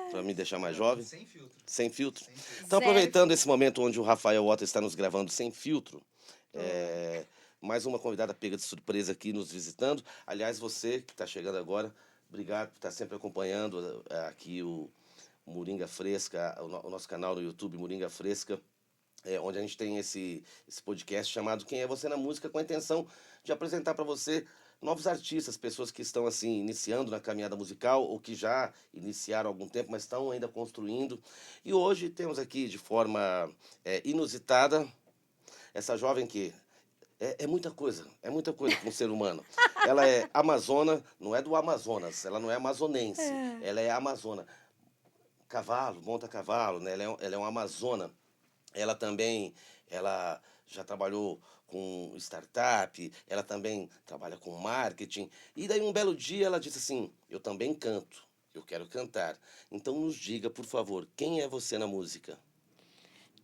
para me deixar mais jovem. Sem filtro. Sem filtro. Sem filtro. Então, aproveitando esse momento onde o Rafael Wota está nos gravando sem filtro, mais uma convidada pega de surpresa aqui nos visitando. Aliás, você que está chegando agora, obrigado por estar sempre acompanhando aqui o Moringa Fresca, o nosso canal no YouTube, Moringa Fresca, onde a gente tem esse podcast chamado Quem é Você na Música, com a intenção de apresentar para você novos artistas, pessoas que estão assim iniciando na caminhada musical ou que já iniciaram há algum tempo, mas estão ainda construindo. E hoje temos aqui de forma inusitada essa jovem que é muita coisa para um ser humano. Ela é amazona, não é do Amazonas, ela não é amazonense, ela é amazona. Cavalo, monta cavalo, né? Ela é uma amazona. Ela também, ela já trabalhou com startup, ela também trabalha com marketing. E daí um belo dia ela disse assim, eu também canto, eu quero cantar. Então nos diga, por favor, quem é você na música?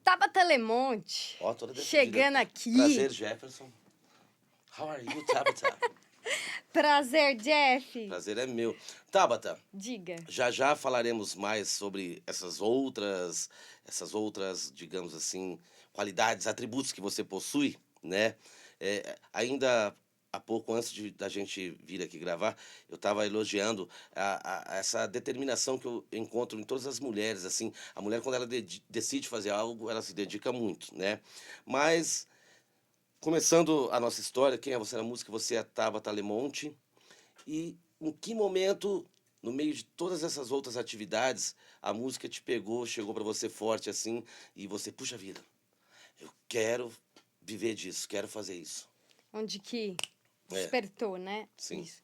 Tabata Lemonte, Toda decidida. chegando aqui. Prazer, Jefferson. How are you, Tabata? Prazer, Jeff. Prazer é meu. Tabata, Diga. já falaremos mais sobre essas outras, digamos assim, qualidades, atributos que você possui, né? Ainda há pouco, antes da gente vir aqui gravar, eu estava elogiando essa determinação que eu encontro em todas as mulheres, assim. A mulher, quando ela decide fazer algo, ela se dedica muito, né? Mas, começando a nossa história, quem é você na música? Você é a Tabata Lemonte. E em que momento, no meio de todas essas outras atividades, a música te pegou, chegou para você forte assim, e você, puxa vida, eu quero viver disso, quero fazer isso. Onde que despertou, né? Sim. Isso.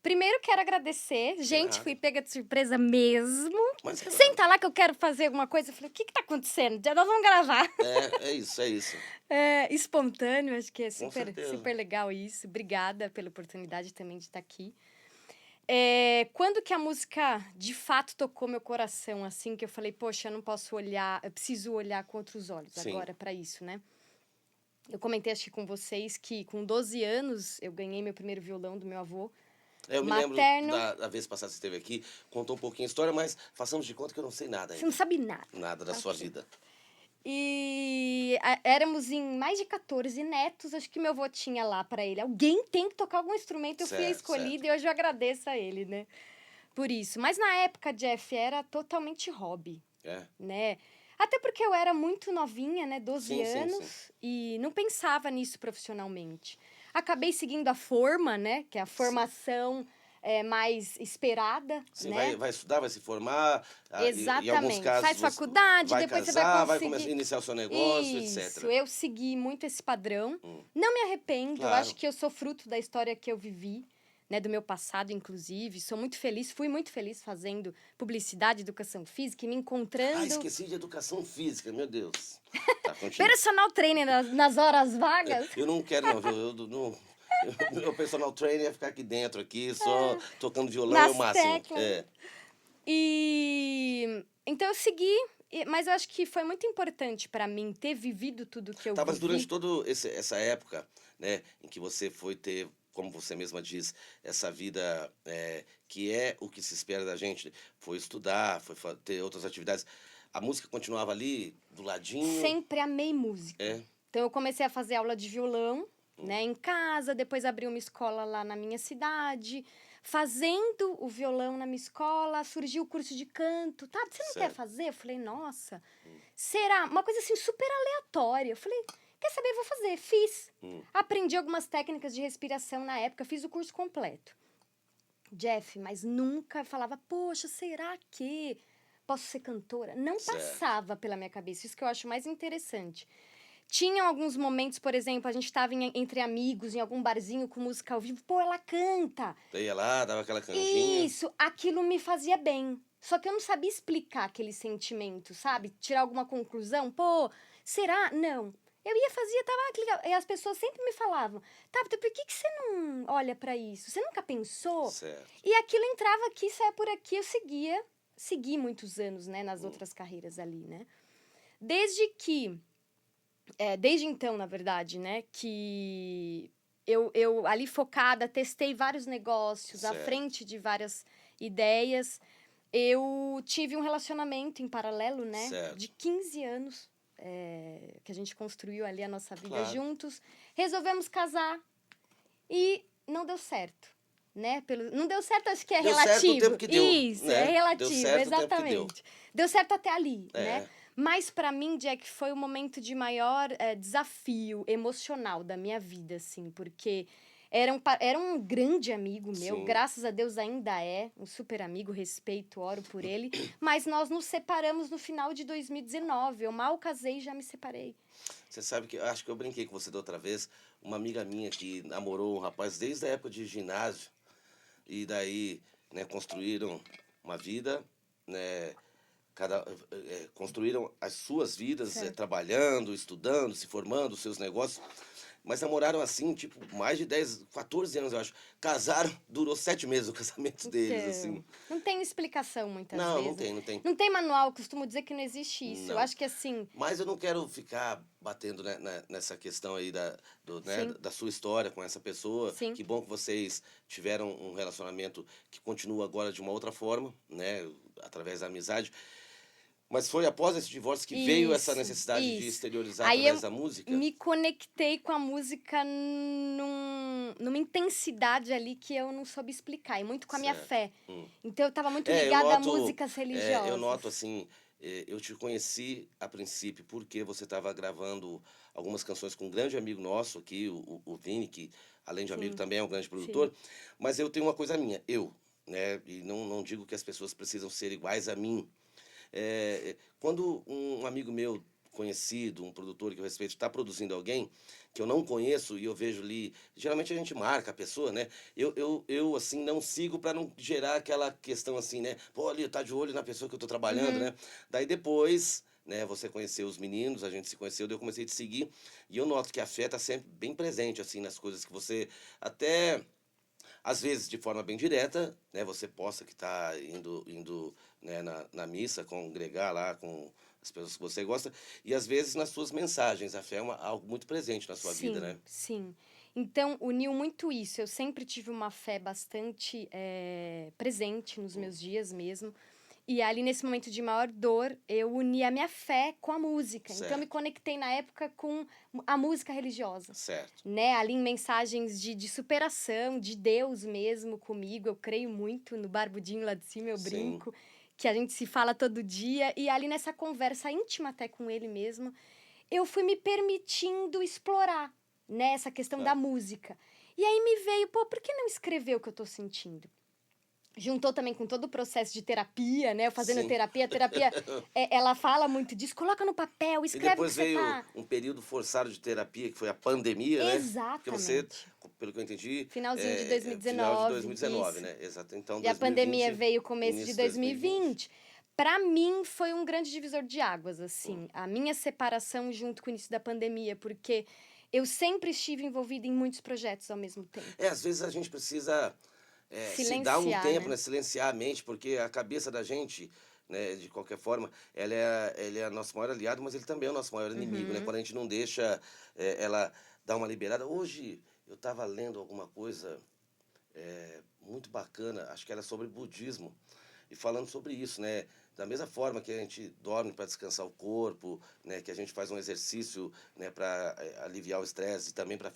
Primeiro, quero agradecer. Gente, fui pega de surpresa mesmo. Mas, Senta lá que eu quero fazer alguma coisa. Eu falei, o que tá acontecendo? Já nós vamos gravar. É isso. Espontâneo, acho que é Com certeza. super legal isso. Obrigada pela oportunidade também de estar aqui. Quando que a música, de fato, tocou meu coração, assim, que eu falei, poxa, eu não posso olhar, eu preciso olhar com outros olhos agora para isso, né? Eu comentei, acho que com vocês, que com 12 anos eu ganhei meu primeiro violão do meu avô. Eu materno. Me lembro da vez passada que você esteve aqui, contou um pouquinho a história, mas façamos de conta que eu não sei nada ainda. Você não sabe nada. Nada da sua vida. E éramos em mais de 14 netos, acho que meu avô tinha lá para ele. Alguém tem que tocar algum instrumento, eu fui a escolhida e hoje eu agradeço a ele, né? Por isso. Mas na época, Jeff, era totalmente hobby, né? Até porque eu era muito novinha, né? 12 anos, e não pensava nisso profissionalmente. Acabei seguindo a forma, né? Que é a formação mais esperada, Sim, né? vai estudar, vai se formar. Exatamente. Em alguns casos, faz faculdade, vai depois casar, você vai conseguir... vai iniciar o seu negócio, Isso, etc. eu segui muito esse padrão. Não me arrependo, Claro. Eu acho que eu sou fruto da história que eu vivi, né, do meu passado, inclusive. Sou muito feliz, fui muito feliz fazendo publicidade, educação física e me encontrando... esqueci de educação física, meu Deus. Tá, Personal trainer nas horas vagas. Eu não quero, não. Meu personal trainer ia ficar aqui dentro, só tocando violão é o máximo. E então eu segui, mas eu acho que foi muito importante para mim ter vivido tudo que eu vivi. Mas durante toda essa época, né, em que você foi ter, como você mesma diz, essa vida que é o que se espera da gente, foi estudar, foi ter outras atividades, a música continuava ali, do ladinho? Sempre amei música. Então eu comecei a fazer aula de violão, né, em casa, depois abri uma escola lá na minha cidade. Fazendo o violão na minha escola, surgiu o curso de canto. Tá, você não quer fazer? Eu falei, nossa, será? Uma coisa assim super aleatória. Eu falei, quer saber? Vou fazer. Fiz. Aprendi algumas técnicas de respiração na época, fiz o curso completo. Jeff, mas nunca falava, poxa, será que posso ser cantora? Não passava pela minha cabeça, isso que eu acho mais interessante. Tinham alguns momentos, por exemplo, a gente estava entre amigos, em algum barzinho com música ao vivo. Pô, ela canta. Você ia lá, dava aquela canjinha. Isso, aquilo me fazia bem. Só que eu não sabia explicar aquele sentimento, sabe? Tirar alguma conclusão. Pô, será? Não. Eu ia fazer, tava legal. E as pessoas sempre me falavam, Tabata, por que você não olha pra isso? Você nunca pensou? Certo. E aquilo entrava aqui, saia por aqui, eu segui muitos anos, né, nas outras carreiras ali, né? Desde então, na verdade, né, que eu ali focada, testei vários negócios, à frente de várias ideias, eu tive um relacionamento em paralelo, né? Certo. De 15 anos, que a gente construiu ali a nossa vida Claro. juntos. Resolvemos casar e não deu certo, né? Não deu certo, acho que é Deu relativo. certo o tempo que deu, Isso, né? é relativo, Deu certo o tempo que exatamente. Deu certo até ali, É. né? Mas pra mim, Jack, foi o momento de maior desafio emocional da minha vida, assim, porque era um grande amigo meu, Sim. graças a Deus ainda é um super amigo, respeito, oro por ele, mas nós nos separamos no final de 2019. Eu mal casei e já me separei. Você sabe que acho que eu brinquei com você da outra vez. Uma amiga minha que namorou um rapaz desde a época de ginásio. E daí, né, construíram uma vida, né, construíram as suas vidas, Certo. trabalhando, estudando, se formando, seus negócios. Mas namoraram assim, tipo, mais de 10, 14 anos, eu acho. Casaram, durou 7 meses o casamento deles, assim. Não tem explicação muitas Não, vezes. não tem, não tem. Não tem manual, eu costumo dizer que não existe isso. Eu Não. acho que assim, Mas eu não quero ficar batendo, né, nessa questão aí né, Sim. da sua história com essa pessoa. Sim. Que bom que vocês tiveram um relacionamento que continua agora de uma outra forma, né, através da amizade. Mas foi após esse divórcio que veio essa necessidade de exteriorizar Aí através eu da música? me conectei com a música numa intensidade ali que eu não soube explicar, e muito com a minha Certo. fé. Então eu estava muito É, ligada a músicas religiosas. eu noto assim, eu te conheci a princípio porque você estava gravando algumas canções com um grande amigo nosso aqui, o Vini, que além de amigo Sim. também é um grande produtor. Mas eu tenho uma coisa minha, né, e não digo que as pessoas precisam ser iguais a mim. Quando um amigo meu conhecido, um produtor que eu respeito, está produzindo alguém que eu não conheço e eu vejo ali, geralmente a gente marca a pessoa, né? Eu assim, não sigo para não gerar aquela questão assim, né? Pô, ali, tá de olho na pessoa que eu tô trabalhando, né? Daí depois, né, você conheceu os meninos, a gente se conheceu, daí eu comecei a te seguir e eu noto que a fé tá sempre bem presente, assim, nas coisas que você até às vezes de forma bem direta, né, você posta que está indo né, na missa, congregar lá com as pessoas que você gosta, e às vezes nas suas mensagens. A fé é algo muito presente na sua vida, né? Sim. Então, uniu muito isso. Eu sempre tive uma fé bastante presente nos meus dias mesmo. E ali, nesse momento de maior dor, eu uni a minha fé com a música. Então, eu me Certo. conectei na época com a música religiosa. Certo. Né? Ali em mensagens de superação, de Deus mesmo comigo. Eu creio muito no barbudinho lá de cima, eu Sim. brinco. Que a gente se fala todo dia. E ali nessa conversa íntima até com ele mesmo, eu fui me permitindo explorar, né, essa questão da música. E aí me veio, pô, por que não escrever o que eu tô sentindo? Juntou também com todo o processo de terapia, né? Eu fazendo Sim. terapia, ela fala muito disso, coloca no papel, E escreve o que depois você veio tá... um período forçado de terapia, que foi a pandemia, né? Porque você, Exatamente. pelo que eu entendi, Finalzinho de final de 2019, 2019, isso. né? Exato. Então, E a pandemia 2020, veio começo de início 2020. Pra mim, foi um grande divisor de águas, assim. A minha separação junto com o início da pandemia, porque eu sempre estive envolvida em muitos projetos ao mesmo tempo. Às vezes a gente precisa se dar um Silenciar, tempo, né? né? Silenciar a mente, porque a cabeça da gente, né, de qualquer forma, ele é nosso maior aliado, mas ele também é o nosso maior inimigo, né? Quando a gente não deixa ela dar uma liberada. Hoje eu estava lendo alguma coisa muito bacana, acho que era sobre budismo, e falando sobre isso, né? Da mesma forma que a gente dorme para descansar o corpo, né? Que a gente faz um exercício, né? Para aliviar o estresse e também para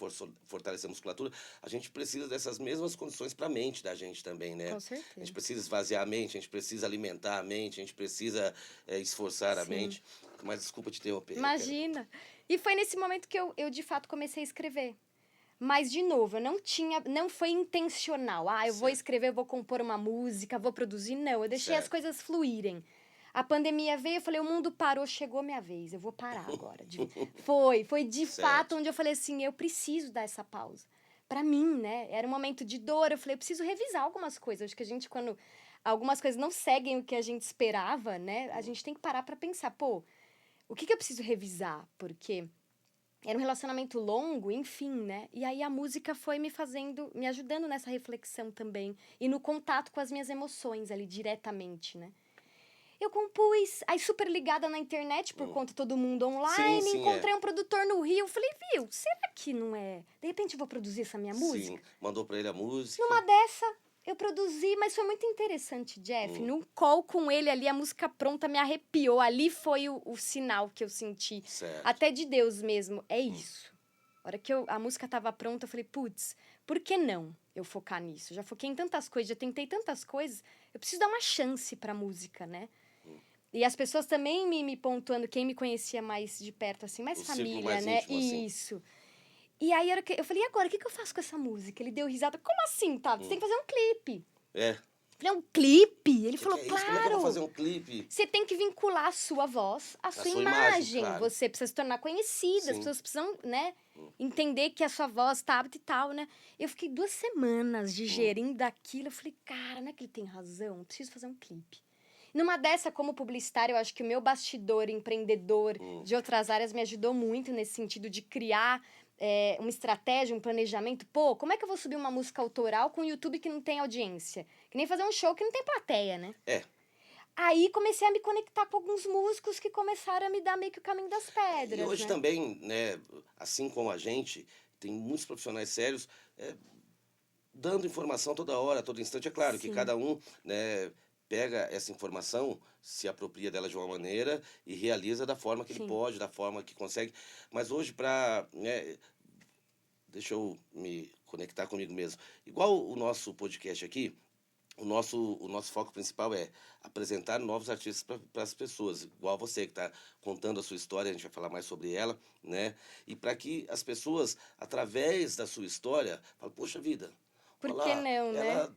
fortalecer a musculatura, a gente precisa dessas mesmas condições para a mente da gente também, né? Com A gente certeza. precisa esvaziar a mente, a gente precisa alimentar a mente, a gente precisa esforçar a Sim. mente. Mas desculpa te interromper. Imagina! E foi nesse momento que eu de fato comecei a escrever. Mas, de novo, eu não foi intencional. Ah, eu vou Certo. escrever, eu vou compor uma música, vou produzir. Não, eu deixei as Certo. coisas fluírem. A pandemia veio, eu falei, o mundo parou, chegou minha vez, eu vou parar agora. Foi de Certo. fato onde eu falei assim, eu preciso dar essa pausa. Pra mim, né? Era um momento de dor, eu falei, eu preciso revisar algumas coisas. Acho que a gente, quando algumas coisas não seguem o que a gente esperava, né? A gente tem que parar pra pensar, pô, o que eu preciso revisar? Porque era um relacionamento longo, enfim, né? E aí a música foi me ajudando nessa reflexão também. E no contato com as minhas emoções ali, diretamente, né? Eu compus, aí super ligada na internet, por conta de todo mundo online, Sim, encontrei um produtor no Rio, falei, viu, será que não é? De repente eu vou produzir essa minha música? Sim, mandou para ele a música. Numa dessa, eu produzi, mas foi muito interessante, Jeff. Num call com ele ali, a música pronta me arrepiou. Ali foi o sinal que eu senti. Certo. Até de Deus mesmo. É isso. A hora que a música tava pronta, eu falei, putz, por que não eu focar nisso? Já foquei em tantas coisas, já tentei tantas coisas. Eu preciso dar uma chance pra música, né? E as pessoas também me pontuando, quem me conhecia mais de perto, assim, mais O círculo família, mais né? íntimo, assim. Isso. E aí, eu falei, e agora, o que eu faço com essa música? Ele deu risada, como assim, tá? Você tem que fazer um clipe. É. Eu falei, um clipe? Ele falou, Que é isso? Como é que eu vou fazer um clipe? Você tem que vincular a sua voz à sua imagem. Claro. Você precisa se tornar conhecida, Sim. as pessoas precisam, né, entender que a sua voz tá apta e tal, né? Eu fiquei 2 semanas digerindo aquilo. Eu falei, cara, não é que ele tem razão? Eu preciso fazer um clipe. Numa dessa, como publicitária, eu acho que o meu bastidor empreendedor de outras áreas me ajudou muito nesse sentido de criar uma estratégia, um planejamento. Pô, como é que eu vou subir uma música autoral com o YouTube que não tem audiência? Que nem fazer um show que não tem plateia, né? É. Aí comecei a me conectar com alguns músicos que começaram a me dar meio que o caminho das pedras, E hoje né? também, né, assim como a gente, tem muitos profissionais sérios dando informação toda hora, todo instante. É claro que Sim. cada um, né, pega essa informação, se apropria dela de uma maneira e realiza da forma que ele Sim. pode, da forma que consegue. Mas hoje, né, deixa eu me conectar comigo mesmo. Igual o nosso podcast aqui, o nosso foco principal é apresentar novos artistas para as pessoas, igual você que está contando a sua história, a gente vai falar mais sobre ela, né? E para que as pessoas, através da sua história, falem, poxa vida, Por olha que lá, não, né? ela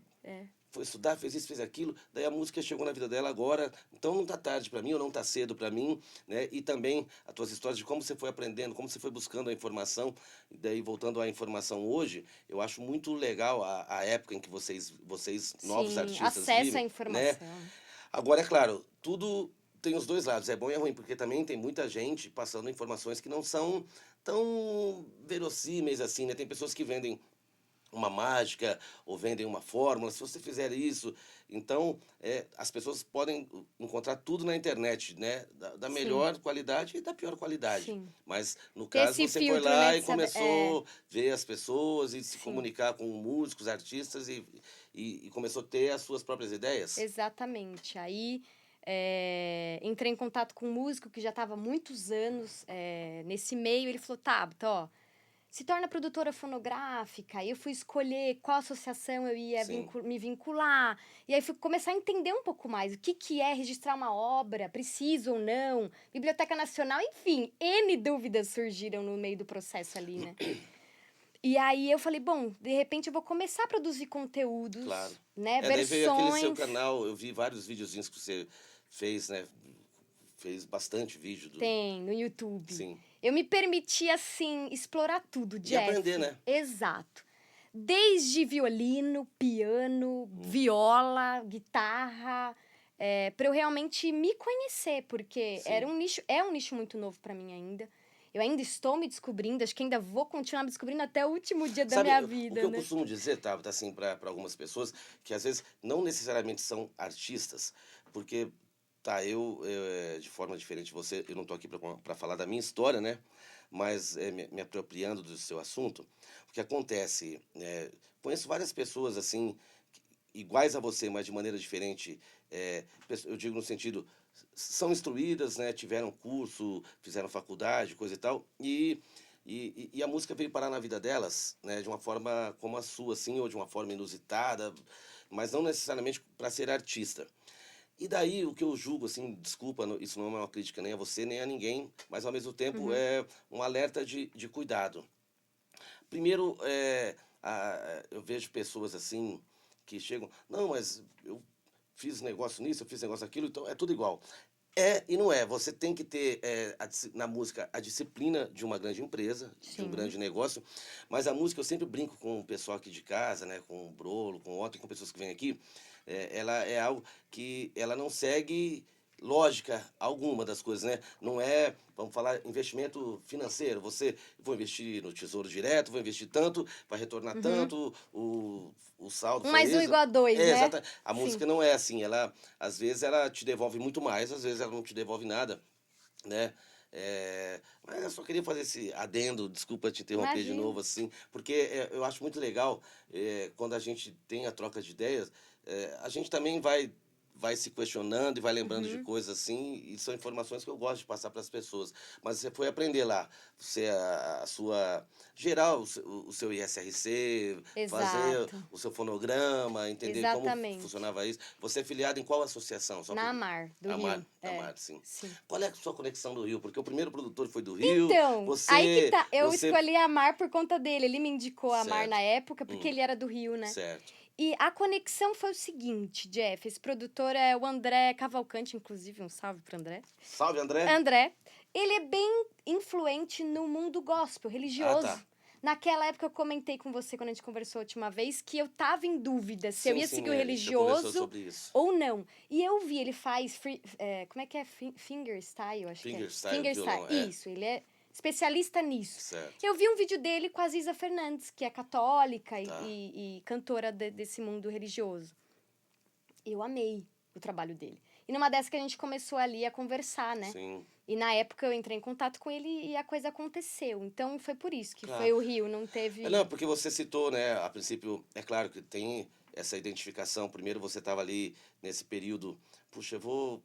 foi estudar, fez isso, fez aquilo, daí a música chegou na vida dela agora, então não tá tarde para mim, ou não tá cedo para mim, né? E também as tuas histórias de como você foi aprendendo, como você foi buscando a informação, e daí voltando à informação hoje, eu acho muito legal a época em que vocês novos Sim, artistas acesso à vivem, né? informação. Agora, é claro, tudo tem os dois lados, é bom e é ruim, porque também tem muita gente passando informações que não são tão verossímeis assim, né? Tem pessoas que vendem uma mágica ou vendem uma fórmula, se você fizer isso. Então, as pessoas podem encontrar tudo na internet, né? Da Sim. melhor qualidade e da pior qualidade. Sim. Mas, no Ter caso, esse você foi filtro, né, lá de e saber... começou a ver as pessoas e se Sim. comunicar com músicos, artistas e começou a ter as suas próprias ideias. Exatamente. Aí entrei em contato com um músico que já estava há muitos anos nesse meio. Ele falou, Tabata, ó, se torna produtora fonográfica. E eu fui escolher qual associação eu ia Sim. me vincular. E aí fui começar a entender um pouco mais o que é registrar uma obra, preciso ou não, Biblioteca Nacional, enfim, N dúvidas surgiram no meio do processo ali, né? E aí eu falei, bom, de repente eu vou começar a produzir conteúdos, Claro. né? Daí veio aquele seu Versões. canal, eu vi vários videozinhos que você fez, né? Fez bastante vídeo Tem, no YouTube. Sim. Eu me permiti, assim, explorar tudo, Jeff. E aprender, né? Exato. Desde violino, piano, viola, guitarra, para eu realmente me conhecer, porque Sim. é um nicho muito novo para mim ainda. Eu ainda estou me descobrindo, acho que ainda vou continuar me descobrindo até o último dia da minha vida, O que eu né? costumo dizer, Tabata, assim, para algumas pessoas, que às vezes não necessariamente são artistas, porque, tá, de forma diferente de você, eu não tô aqui para falar da minha história, né? Mas me apropriando do seu assunto, o que acontece, conheço várias pessoas, assim, iguais a você, mas de maneira diferente, eu digo no sentido, são instruídas, né, tiveram curso, fizeram faculdade, coisa e tal, e a música veio parar na vida delas, né, de uma forma como a sua, assim, ou de uma forma inusitada, mas não necessariamente para ser artista. E daí o que eu julgo, assim, desculpa, isso não é uma crítica nem a você nem a ninguém, mas ao mesmo tempo é um alerta de cuidado. Primeiro, eu vejo pessoas assim que chegam, não, mas eu fiz negócio nisso, eu fiz negócio naquilo, então é tudo igual. É e não é. Você tem que ter na música a disciplina de uma grande empresa, de um Sim. grande negócio, mas a música eu sempre brinco com o pessoal aqui de casa, né, com o Brolo, com o Otto e com pessoas que vêm aqui, ela é algo que ela não segue lógica alguma das coisas, né? Não é, vamos falar, investimento financeiro. Vou investir no Tesouro Direto, vou investir tanto, vai retornar tanto, o saldo 1 foi mais 1 isso. igual a 2, né? Exata. A Sim. música não é assim, às vezes ela te devolve muito mais, às vezes ela não te devolve nada, né? Mas eu só queria fazer esse adendo, desculpa te interromper de Imagina. novo, assim, porque eu acho muito legal quando a gente tem a troca de ideias, a gente também vai se questionando e vai lembrando de Uhum. coisas assim, e são informações que eu gosto de passar para as pessoas. Mas você foi aprender lá, você a sua gerar o seu ISRC, fazer Exato. o seu fonograma, entender como Exatamente. funcionava isso. Você é filiado em qual associação? Só Na por Amar, do Amar, Rio. Amar, sim. Sim. Qual é a sua conexão do Rio? Porque o primeiro produtor foi do Rio, Então, aí que você, tá. Eu você, escolhi a Amar por conta dele. Ele me indicou a Amar na certo, época, porque ele era do Rio, né? certo. E a conexão foi o seguinte, Jeff. Esse produtor é o André Cavalcante, inclusive. Um salve pro André. Salve, André. André, ele é bem influente no mundo gospel, Ah, tá. religioso. Naquela época eu comentei com você, quando a gente conversou a última vez, que eu tava em dúvida se eu Sim, ia sim, seguir o a gente já conversou religioso sobre isso. ou não. E eu vi, ele faz, como é que é? Fingerstyle, acho que é. Fingerstyle, Fingerstyle, violão, isso, ele é especialista nisso. certo. Eu vi um vídeo dele com a Ziza Fernandes, que é católica Tá, e cantora desse mundo religioso. Eu amei o trabalho dele. E numa dessa que a gente começou ali a conversar, né? sim, E na época eu entrei em contato com ele e a coisa aconteceu. Então foi por isso que claro. foi o Rio, não Não, teve. porque você citou, né, a princípio, é claro que tem essa identificação. Primeiro você estava ali nesse período, puxa, eu vou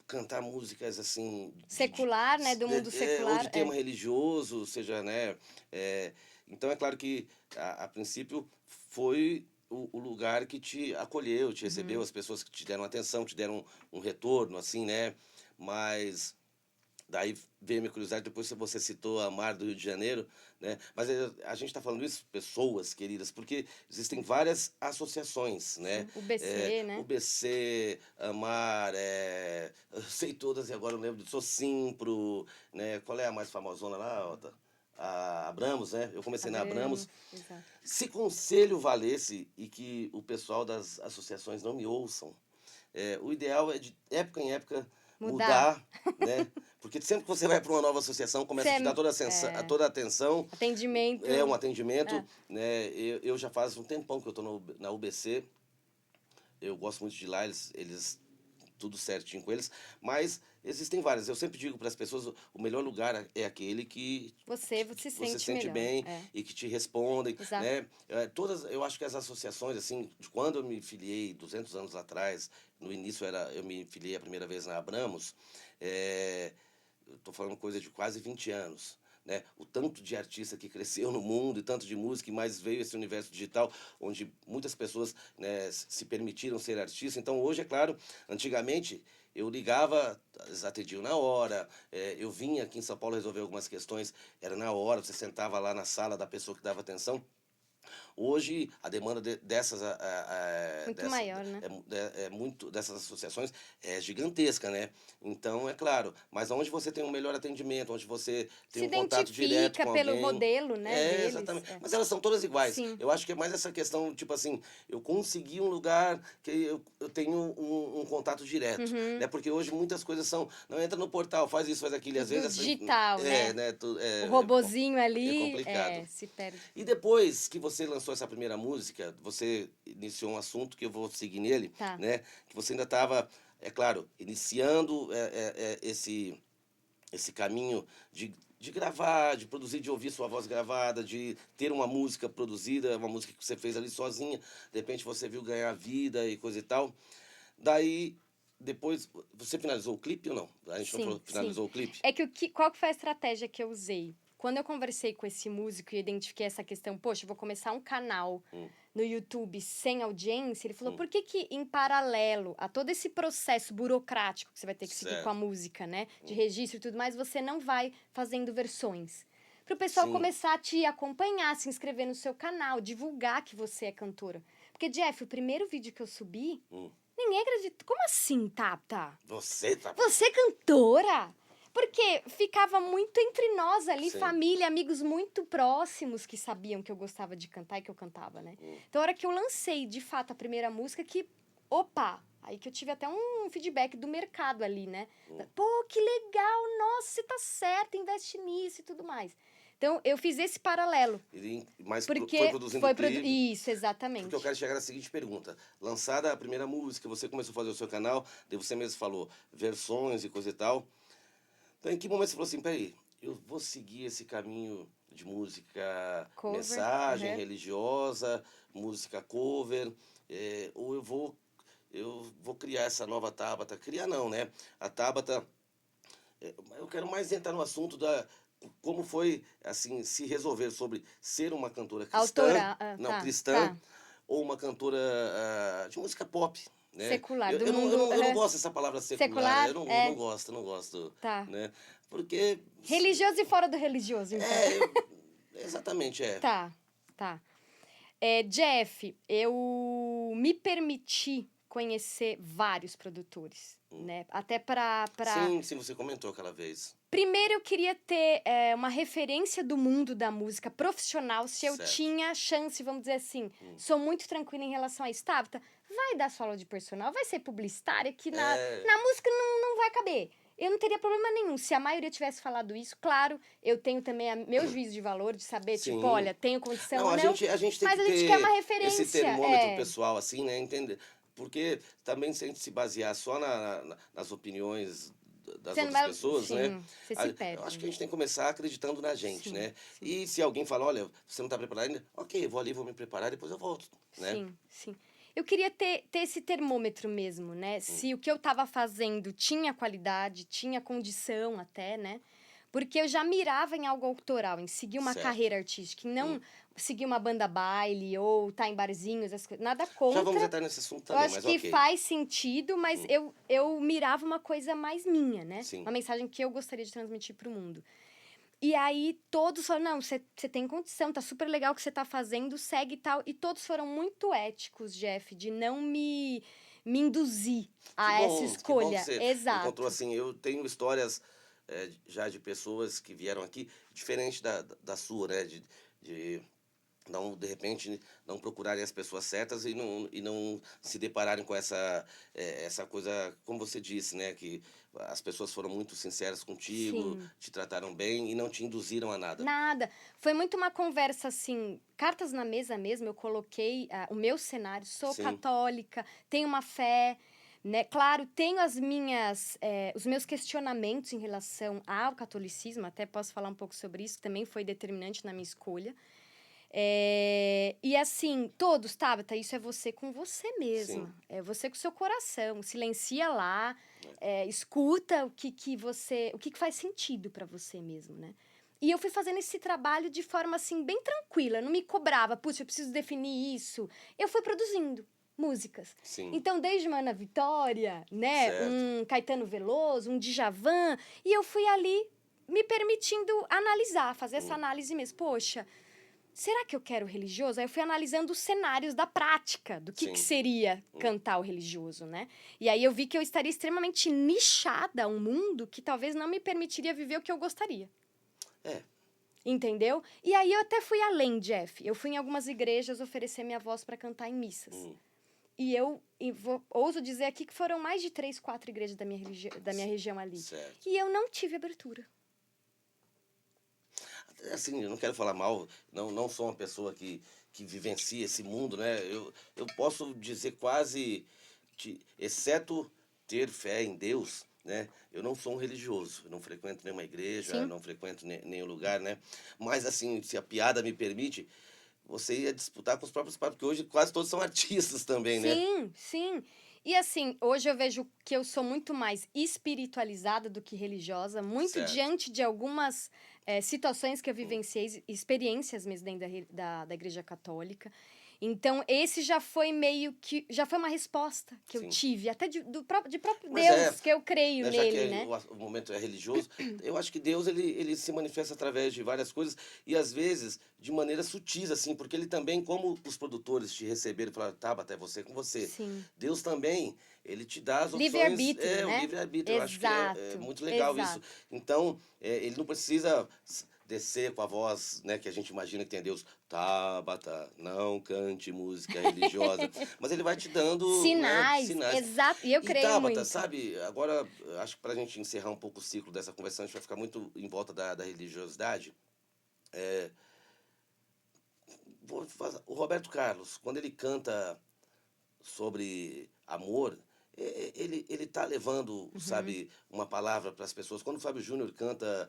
cantar músicas assim Secular, né? Do mundo ou secular. de tema religioso, seja, né? é, então é claro que a princípio foi o lugar que te acolheu, te recebeu, Uhum. as pessoas que te deram atenção, te deram um retorno, assim, né? Mas daí veio minha curiosidade, depois que você citou a Mar do Rio de Janeiro, né? Mas a gente está falando isso, pessoas queridas, porque existem várias associações, né? Sim. O BC, O né? BC, Amar, eu sei todas e agora eu lembro, sou Simpro, né? Qual é a mais famosona lá, Ota? A Abramos, né? Eu comecei na Abramos. Abramos, exato. Se conselho valesse e que o pessoal das associações não me ouçam, o ideal é de época em época Mudar. mudar, né? Porque sempre que você vai para uma nova associação, começa a te dar Cê, toda a atenção, é um atendimento. atendimento, É. né? Eu já faz um tempão que eu estou na UBC, eu gosto muito de ir lá, eles tudo certinho com eles, mas existem várias. Eu sempre digo para as pessoas, o melhor lugar é aquele Você que se você sente sente melhor. bem É. e que te respondem, Exato. né? Eu acho que as associações, assim, de quando eu me filiei 200 anos atrás, no início eu me filiei a primeira vez na Abramos, eu tô falando coisa de quase 20 anos. Né? O tanto de artista que cresceu no mundo e tanto de música, e mais veio esse universo digital, onde muitas pessoas, né, se permitiram ser artistas. Então, hoje, é claro, antigamente eu ligava, eles atendiam na hora, eu vinha aqui em São Paulo resolver algumas questões, era na hora, você sentava lá na sala da pessoa que dava atenção. Hoje, a demanda Muito maior, né? muito dessas associações é gigantesca, né? Então, é claro, mas onde você tem um melhor atendimento, onde você tem Se um contato direto identifica com pelo alguém. modelo, né, deles. Exatamente. É. Mas elas são todas iguais. Sim. Eu acho que é mais essa questão, tipo assim, eu consegui um lugar que eu tenho um contato direto, Uhum. né? Porque hoje muitas coisas são, não entra no portal, faz isso, faz aquilo, e às Tudo vezes digital, né? né? O robozinho É ali complicado. se perde. E depois que você lançou essa primeira música, você iniciou um assunto que eu vou seguir nele, Tá. né? Que você ainda estava, é claro, iniciando esse caminho de gravar, de produzir, de ouvir sua voz gravada, de ter uma música produzida, uma música que você fez ali sozinha, de repente você viu ganhar vida e coisa e tal. Daí, depois, você finalizou o clipe ou não? A gente não Sim, falou, sim. finalizou o clipe? É que qual que foi a estratégia que eu usei? Quando eu conversei com esse músico e identifiquei essa questão, poxa, eu vou começar um canal Hum, no YouTube sem audiência, ele falou, hum, por que que em paralelo a todo esse processo burocrático que você vai ter que seguir com a certo. música, né, de registro e tudo mais, você não vai fazendo versões? Para o pessoal Sim. começar a te acompanhar, se inscrever no seu canal, divulgar que você é cantora. Porque, Jeff, o primeiro vídeo que eu subi, Hum. ninguém acredita. Como assim, Tata? Você tá. Você é cantora? Porque ficava muito entre nós ali, Sim. família, amigos muito próximos que sabiam que eu gostava de cantar e que eu cantava, né? Então, a hora que eu lancei, de fato, a primeira música, que, opa! Aí que eu tive até um feedback do mercado ali, né? Pô, que legal! Nossa, você tá certa, investe nisso e tudo mais. Então, eu fiz esse paralelo. Mas foi Porque produzindo foi... o clipe. Isso, Porque eu exatamente. quero chegar na seguinte pergunta. Lançada a primeira música, você começou a fazer o seu canal, daí você mesmo falou versões e coisa e tal. Então, em que momento você falou assim, peraí, eu vou seguir esse caminho de música Cover. mensagem religiosa, música cover, ou eu vou criar essa nova Tabata. Criar não, né? A Tabata, eu quero mais entrar no assunto da como foi assim se resolver sobre ser uma cantora cristã, Autora, não, tá, cristã, tá. ou uma cantora de música pop, né? Secular, Eu, do eu não, eu mundo. não, eu não gosto dessa palavra secular, Secular, eu não gosto, tá. né? Porque Religioso e fora do religioso, então. é, exatamente, Tá, tá. Jeff, eu me permiti conhecer vários produtores, né? Até pra... Sim, sim, você comentou aquela vez. Primeiro, eu queria ter uma referência do mundo da música profissional, se eu Certo. tinha chance, vamos dizer assim. Sou muito tranquila em relação a isso. Tabata, vai dar sua aula de personal, vai ser publicitária, que na música não vai caber. Eu não teria problema nenhum. Se a maioria tivesse falado isso, claro, eu tenho também meu juízo de valor, de saber, tipo, Sim. olha, tenho condição Não, ou a não, gente, a gente tem mas que a gente quer ter uma esse referência. termômetro pessoal, assim, né? Entender. Porque também se a gente se basear só nas opiniões das Você não outras vai... pessoas, né? Sim, você se Eu acho que perde. a gente tem que começar acreditando na gente, Sim, né? sim. E se alguém fala, olha, você não está preparado ainda, ok, eu vou ali, vou me preparar, depois eu volto, né? Sim, sim. Eu queria ter esse termômetro mesmo, né? Se o que eu estava fazendo tinha qualidade, tinha condição até, né? Porque eu já mirava em algo autoral, em seguir uma Certo. carreira artística, em não seguir uma banda baile ou estar em barzinhos, nada contra. Já vamos entrar nesse assunto Eu também, acho mas que ok. faz sentido, mas eu mirava uma coisa mais minha, né? Sim. Uma mensagem que eu gostaria de transmitir para o mundo. E aí todos falaram, não, você tem condição, tá super legal o que você tá fazendo, segue e tal. E todos foram muito éticos, Jeff, de não me induzir a essa Que bom que escolha. você encontrou Exato. assim. Eu tenho histórias já de pessoas que vieram aqui, diferente da sua, né? De não, de repente, não procurarem as pessoas certas e não se depararem com essa coisa, como você disse, né? Que as pessoas foram muito sinceras contigo, Sim. te trataram bem e não te induziram a nada. Nada. Foi muito uma conversa assim, cartas na mesa mesmo. Eu coloquei o meu cenário. Sou Sim. católica, tenho uma fé, né? Claro, tenho os meus questionamentos em relação ao catolicismo. Até posso falar um pouco sobre isso, que também foi determinante na minha escolha. E assim, todos, Tabata, isso é você com você mesma. Sim. É você com o seu coração. Silencia lá, escuta o que faz sentido para você mesmo, né? E eu fui fazendo esse trabalho de forma assim bem tranquila, não me cobrava, putz, eu preciso definir isso. Eu fui produzindo músicas. Sim. Então, desde uma Ana Vitória, né, Certo. um Caetano Veloso, um Djavan, e eu fui ali me permitindo analisar, fazer essa análise mesmo. Poxa, será que eu quero religioso? Aí eu fui analisando os cenários da prática, do que Sim. seria cantar o religioso, né? E aí eu vi que eu estaria extremamente nichada a um mundo que talvez não me permitiria viver o que eu gostaria. Entendeu? E aí eu até fui além, Jeff. Eu fui em algumas igrejas oferecer minha voz para cantar em missas. E ouso dizer aqui que foram mais de 3, 4 igrejas da minha região ali. Certo. E eu não tive abertura. Assim, eu não quero falar mal, não sou uma pessoa que vivencia esse mundo, né? Eu posso dizer quase, exceto ter fé em Deus, né? Eu não sou um religioso, eu não frequento nenhuma igreja, Sim. não frequento nenhum lugar, né? Mas, assim, se a piada me permite, você ia disputar com os próprios pais, porque hoje quase todos são artistas também, né? Sim, sim. E assim, hoje eu vejo que eu sou muito mais espiritualizada do que religiosa, muito Certo. diante de algumas situações que eu vivenciei, experiências mesmo dentro da Igreja Católica. Então, esse já foi já foi uma resposta que eu Sim. tive, até de próprio Mas Deus, que eu creio né, já nele, que né? o momento é religioso, eu acho que Deus ele se manifesta através de várias coisas e às vezes de maneira sutis assim, porque ele também, como os produtores te receberam e falaram, tá, até você com você. Sim. Deus também, ele te dá as opções, Livre-arbítrio, o né? livre-arbítrio. Eu acho que é Exato, muito legal isso. exato. Então, ele não precisa descer com a voz, né, que a gente imagina que tem Deus, Tabata, não cante música religiosa, mas ele vai te dando, né, Sinais, sinais. exato. E eu E creio Tabata, muito. sabe, agora acho que para a gente encerrar um pouco o ciclo dessa conversa, a gente vai ficar muito em volta da religiosidade. O Roberto Carlos, quando ele canta sobre amor, ele tá levando, sabe, uma palavra para as pessoas. Quando o Fábio Júnior canta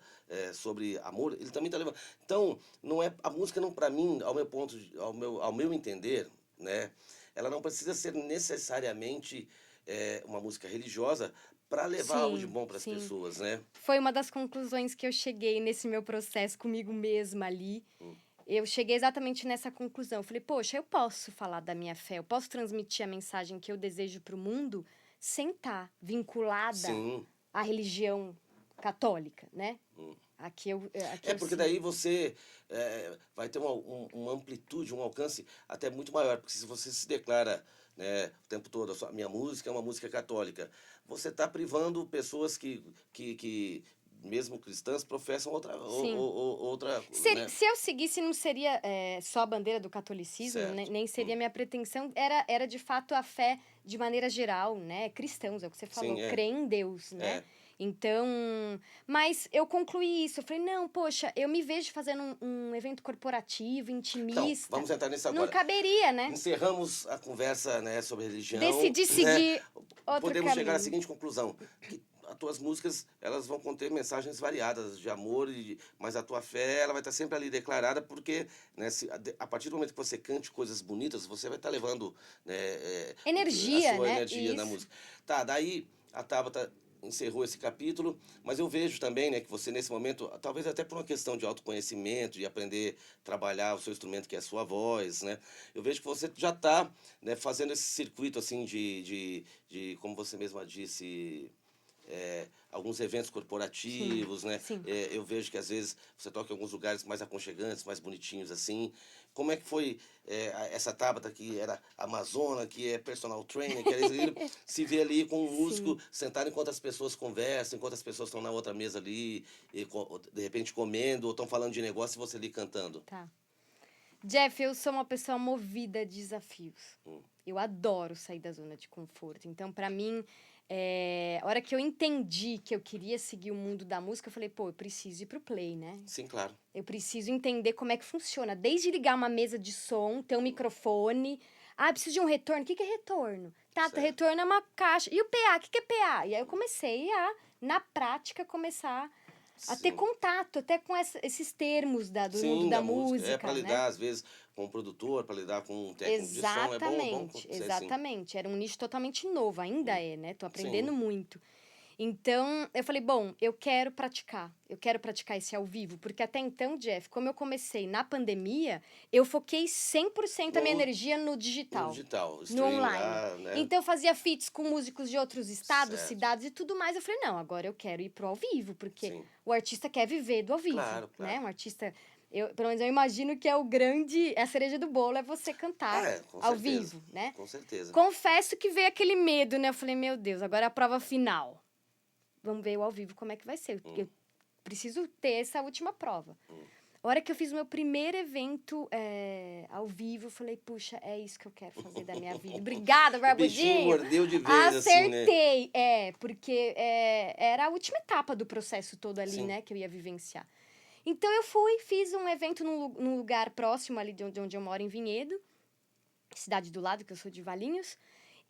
sobre amor, ele também tá levando. Então, não é a música não para mim, ao meu ponto, ao meu entender, né, ela não precisa ser necessariamente uma música religiosa para levar algo de Sim, bom para as sim. pessoas, né? Foi uma das conclusões que eu cheguei nesse meu processo comigo mesma ali. Eu cheguei exatamente nessa conclusão. Eu falei, poxa, eu posso falar da minha fé, eu posso transmitir a mensagem que eu desejo para o mundo sem estar vinculada Sim. à religião católica, né? A que eu Porque sigo. daí você vai ter uma amplitude, um alcance até muito maior. Porque se você se declara, né, o tempo todo, a minha música é uma música católica, você está privando pessoas que, mesmo cristãs, professam Sim. outra, né? Se eu seguisse, não seria só a bandeira do catolicismo, Certo. nem seria minha pretensão. Era de fato a fé de maneira geral, né? Cristãos, é o que você falou, Sim, crer em Deus, né? é. Então, mas eu concluí isso. Eu falei, não, poxa, eu me vejo fazendo um evento corporativo, Então, intimista. vamos entrar nisso Não agora. caberia, né? Encerramos a conversa, né, sobre religião, Decidi né? seguir outro Podemos chegar à caminho. seguinte conclusão, que as tuas músicas, elas vão conter mensagens variadas de amor, mas a tua fé, ela vai estar sempre ali declarada, porque, né, a partir do momento que você cante coisas bonitas, você vai estar levando, né, a Energia, sua né? energia na Isso. música. Tá, daí a Tabata encerrou esse capítulo, mas eu vejo também, né, que você nesse momento, talvez até por uma questão de autoconhecimento, de aprender a trabalhar o seu instrumento, que é a sua voz, né, eu vejo que você já está, né, fazendo esse circuito assim como você mesma disse, alguns eventos Sim, corporativos, né? sim. Eu vejo que às vezes você toca em alguns lugares mais aconchegantes, mais bonitinhos assim. Como é que foi essa Tabata que era amazona, que é personal trainer, que era isso, aquilo, se vê ali com um músico Sim. sentado enquanto as pessoas conversam, enquanto as pessoas estão na outra mesa ali, de repente comendo, ou estão falando de negócio e você ali cantando? Tá. Jeff, eu sou uma pessoa movida a desafios. Eu adoro sair da zona de conforto. Então, pra mim, a hora que eu entendi que eu queria seguir o mundo da música, eu falei, pô, eu preciso ir pro play, né? Sim, claro. Eu preciso entender como é que funciona. Desde ligar uma mesa de som, ter um microfone. Ah, preciso de um retorno. O que é retorno? Tá, Certo. retorno é uma caixa. E o PA? O que é PA? E aí eu comecei a, na prática, começar a ter Sim. contato até com esses termos do mundo Sim, da da música. É para música, né? lidar, às vezes, com o produtor, para lidar com um técnico de som. É bom Exatamente, ser assim. exatamente. Era um nicho totalmente novo, ainda é, né? Tô aprendendo Sim. muito. Então, eu falei, bom, eu quero praticar esse ao vivo, porque até então, Jeff, como eu comecei na pandemia, eu foquei 100% a minha No, energia no no digital, digital, no stream online. lá, né? Então, eu fazia feats com músicos de outros estados, Certo. cidades e tudo mais. Eu falei, não, agora eu quero ir pro ao vivo, porque Sim. o artista quer viver do ao vivo, Claro, né? claro. Um artista, pelo menos eu imagino que é a cereja do bolo é você cantar Com ao certeza. vivo, né? Com certeza. Confesso que veio aquele medo, né? Eu falei, meu Deus, agora é a prova final. Vamos ver ao vivo como é que vai ser. Eu preciso ter essa última prova. A hora que eu fiz o meu primeiro evento ao vivo, eu falei, puxa, é isso que eu quero fazer da minha vida. Obrigada, O bichinho Barbudinho! mordeu de vez, assim, né? Acertei! Porque era a última etapa do processo todo ali, Sim. né, que eu ia vivenciar. Então eu fiz um evento num lugar próximo ali de onde eu moro, em Vinhedo, cidade do lado, que eu sou de Valinhos.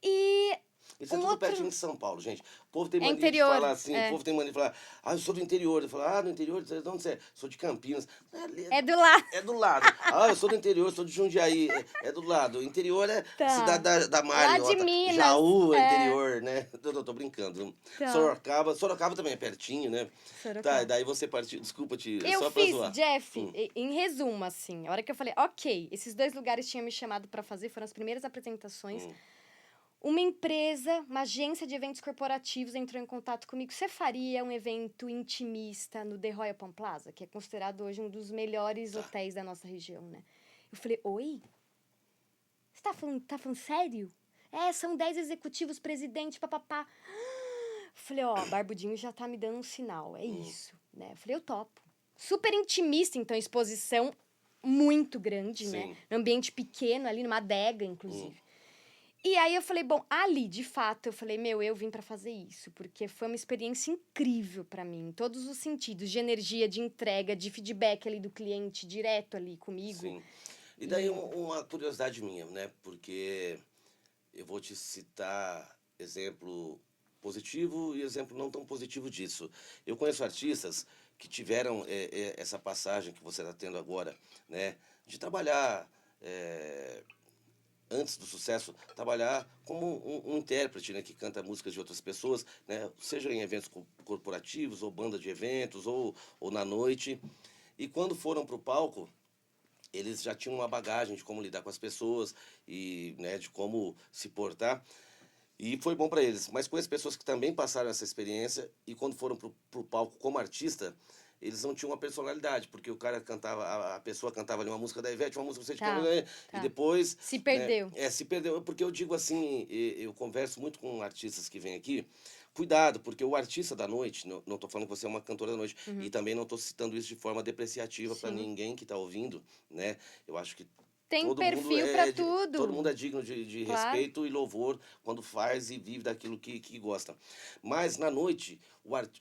E Isso é um tudo outro... pertinho de São Paulo, gente. O povo tem É mania de interior, falar assim, o é. povo tem mania de falar, eu sou do interior. Eu falo, do interior, de onde você é? Sou de Campinas. É do lado. É do lado. Eu sou do interior, sou de Jundiaí. É do lado. O interior é a cidade Tá. da Lá de Mariota. Minas. Jaú é É. interior, né? Tô brincando. Tá. Sorocaba também é pertinho, né? Tá, e Sorocaba. daí você partiu. Desculpa, Eu só pra fiz, zoar. Jeff, em resumo, assim, a hora que eu falei, ok, esses 2 lugares tinham me chamado pra fazer, foram as primeiras apresentações. Uma empresa, uma agência de eventos corporativos entrou em contato comigo. Você faria um evento intimista no The Royal Palm Plaza, que é considerado hoje um dos melhores hotéis da nossa região, né? Eu falei, oi? Você tá falando sério? São 10 executivos, presidente, papapá. Falei, Barbudinho já tá me dando um sinal, é isso, né? Eu falei, eu topo. Super intimista, então, exposição muito grande, né? Sim. Num ambiente pequeno, ali numa adega, inclusive. E aí eu falei, bom, ali, de fato, eu falei, eu vim pra fazer isso, porque foi uma experiência incrível pra mim, em todos os sentidos, de energia, de entrega, de feedback ali do cliente, direto ali comigo. Sim. E daí uma curiosidade minha, né? Porque eu vou te citar exemplo positivo e exemplo não tão positivo disso. Eu conheço artistas que tiveram essa passagem que você está tendo agora, né? De trabalhar, antes do sucesso, trabalhar como um intérprete, né? Que canta músicas de outras pessoas, né? Seja em eventos corporativos, ou banda de eventos, ou na noite. E quando foram para o palco, eles já tinham uma bagagem de como lidar com as pessoas e, né, de como se portar. E foi bom para eles. Mas conheço pessoas que também passaram essa experiência e quando foram pro palco como artista, eles não tinham uma personalidade, porque o cara cantava, a pessoa cantava ali uma música da Ivete, uma música do Sete Tá, Câmara, e tá. depois, Se né, perdeu. se perdeu. Porque eu digo assim, eu converso muito com artistas que vêm aqui, cuidado, porque o artista da noite, não estou falando que você é uma cantora da noite, e Uhum. também não estou citando isso de forma depreciativa para Sim. ninguém que está ouvindo, né? Eu acho que Tem todo mundo perfil pra é, todo tudo. mundo é digno de Claro. respeito e louvor quando faz e vive daquilo que gosta. Mas na noite,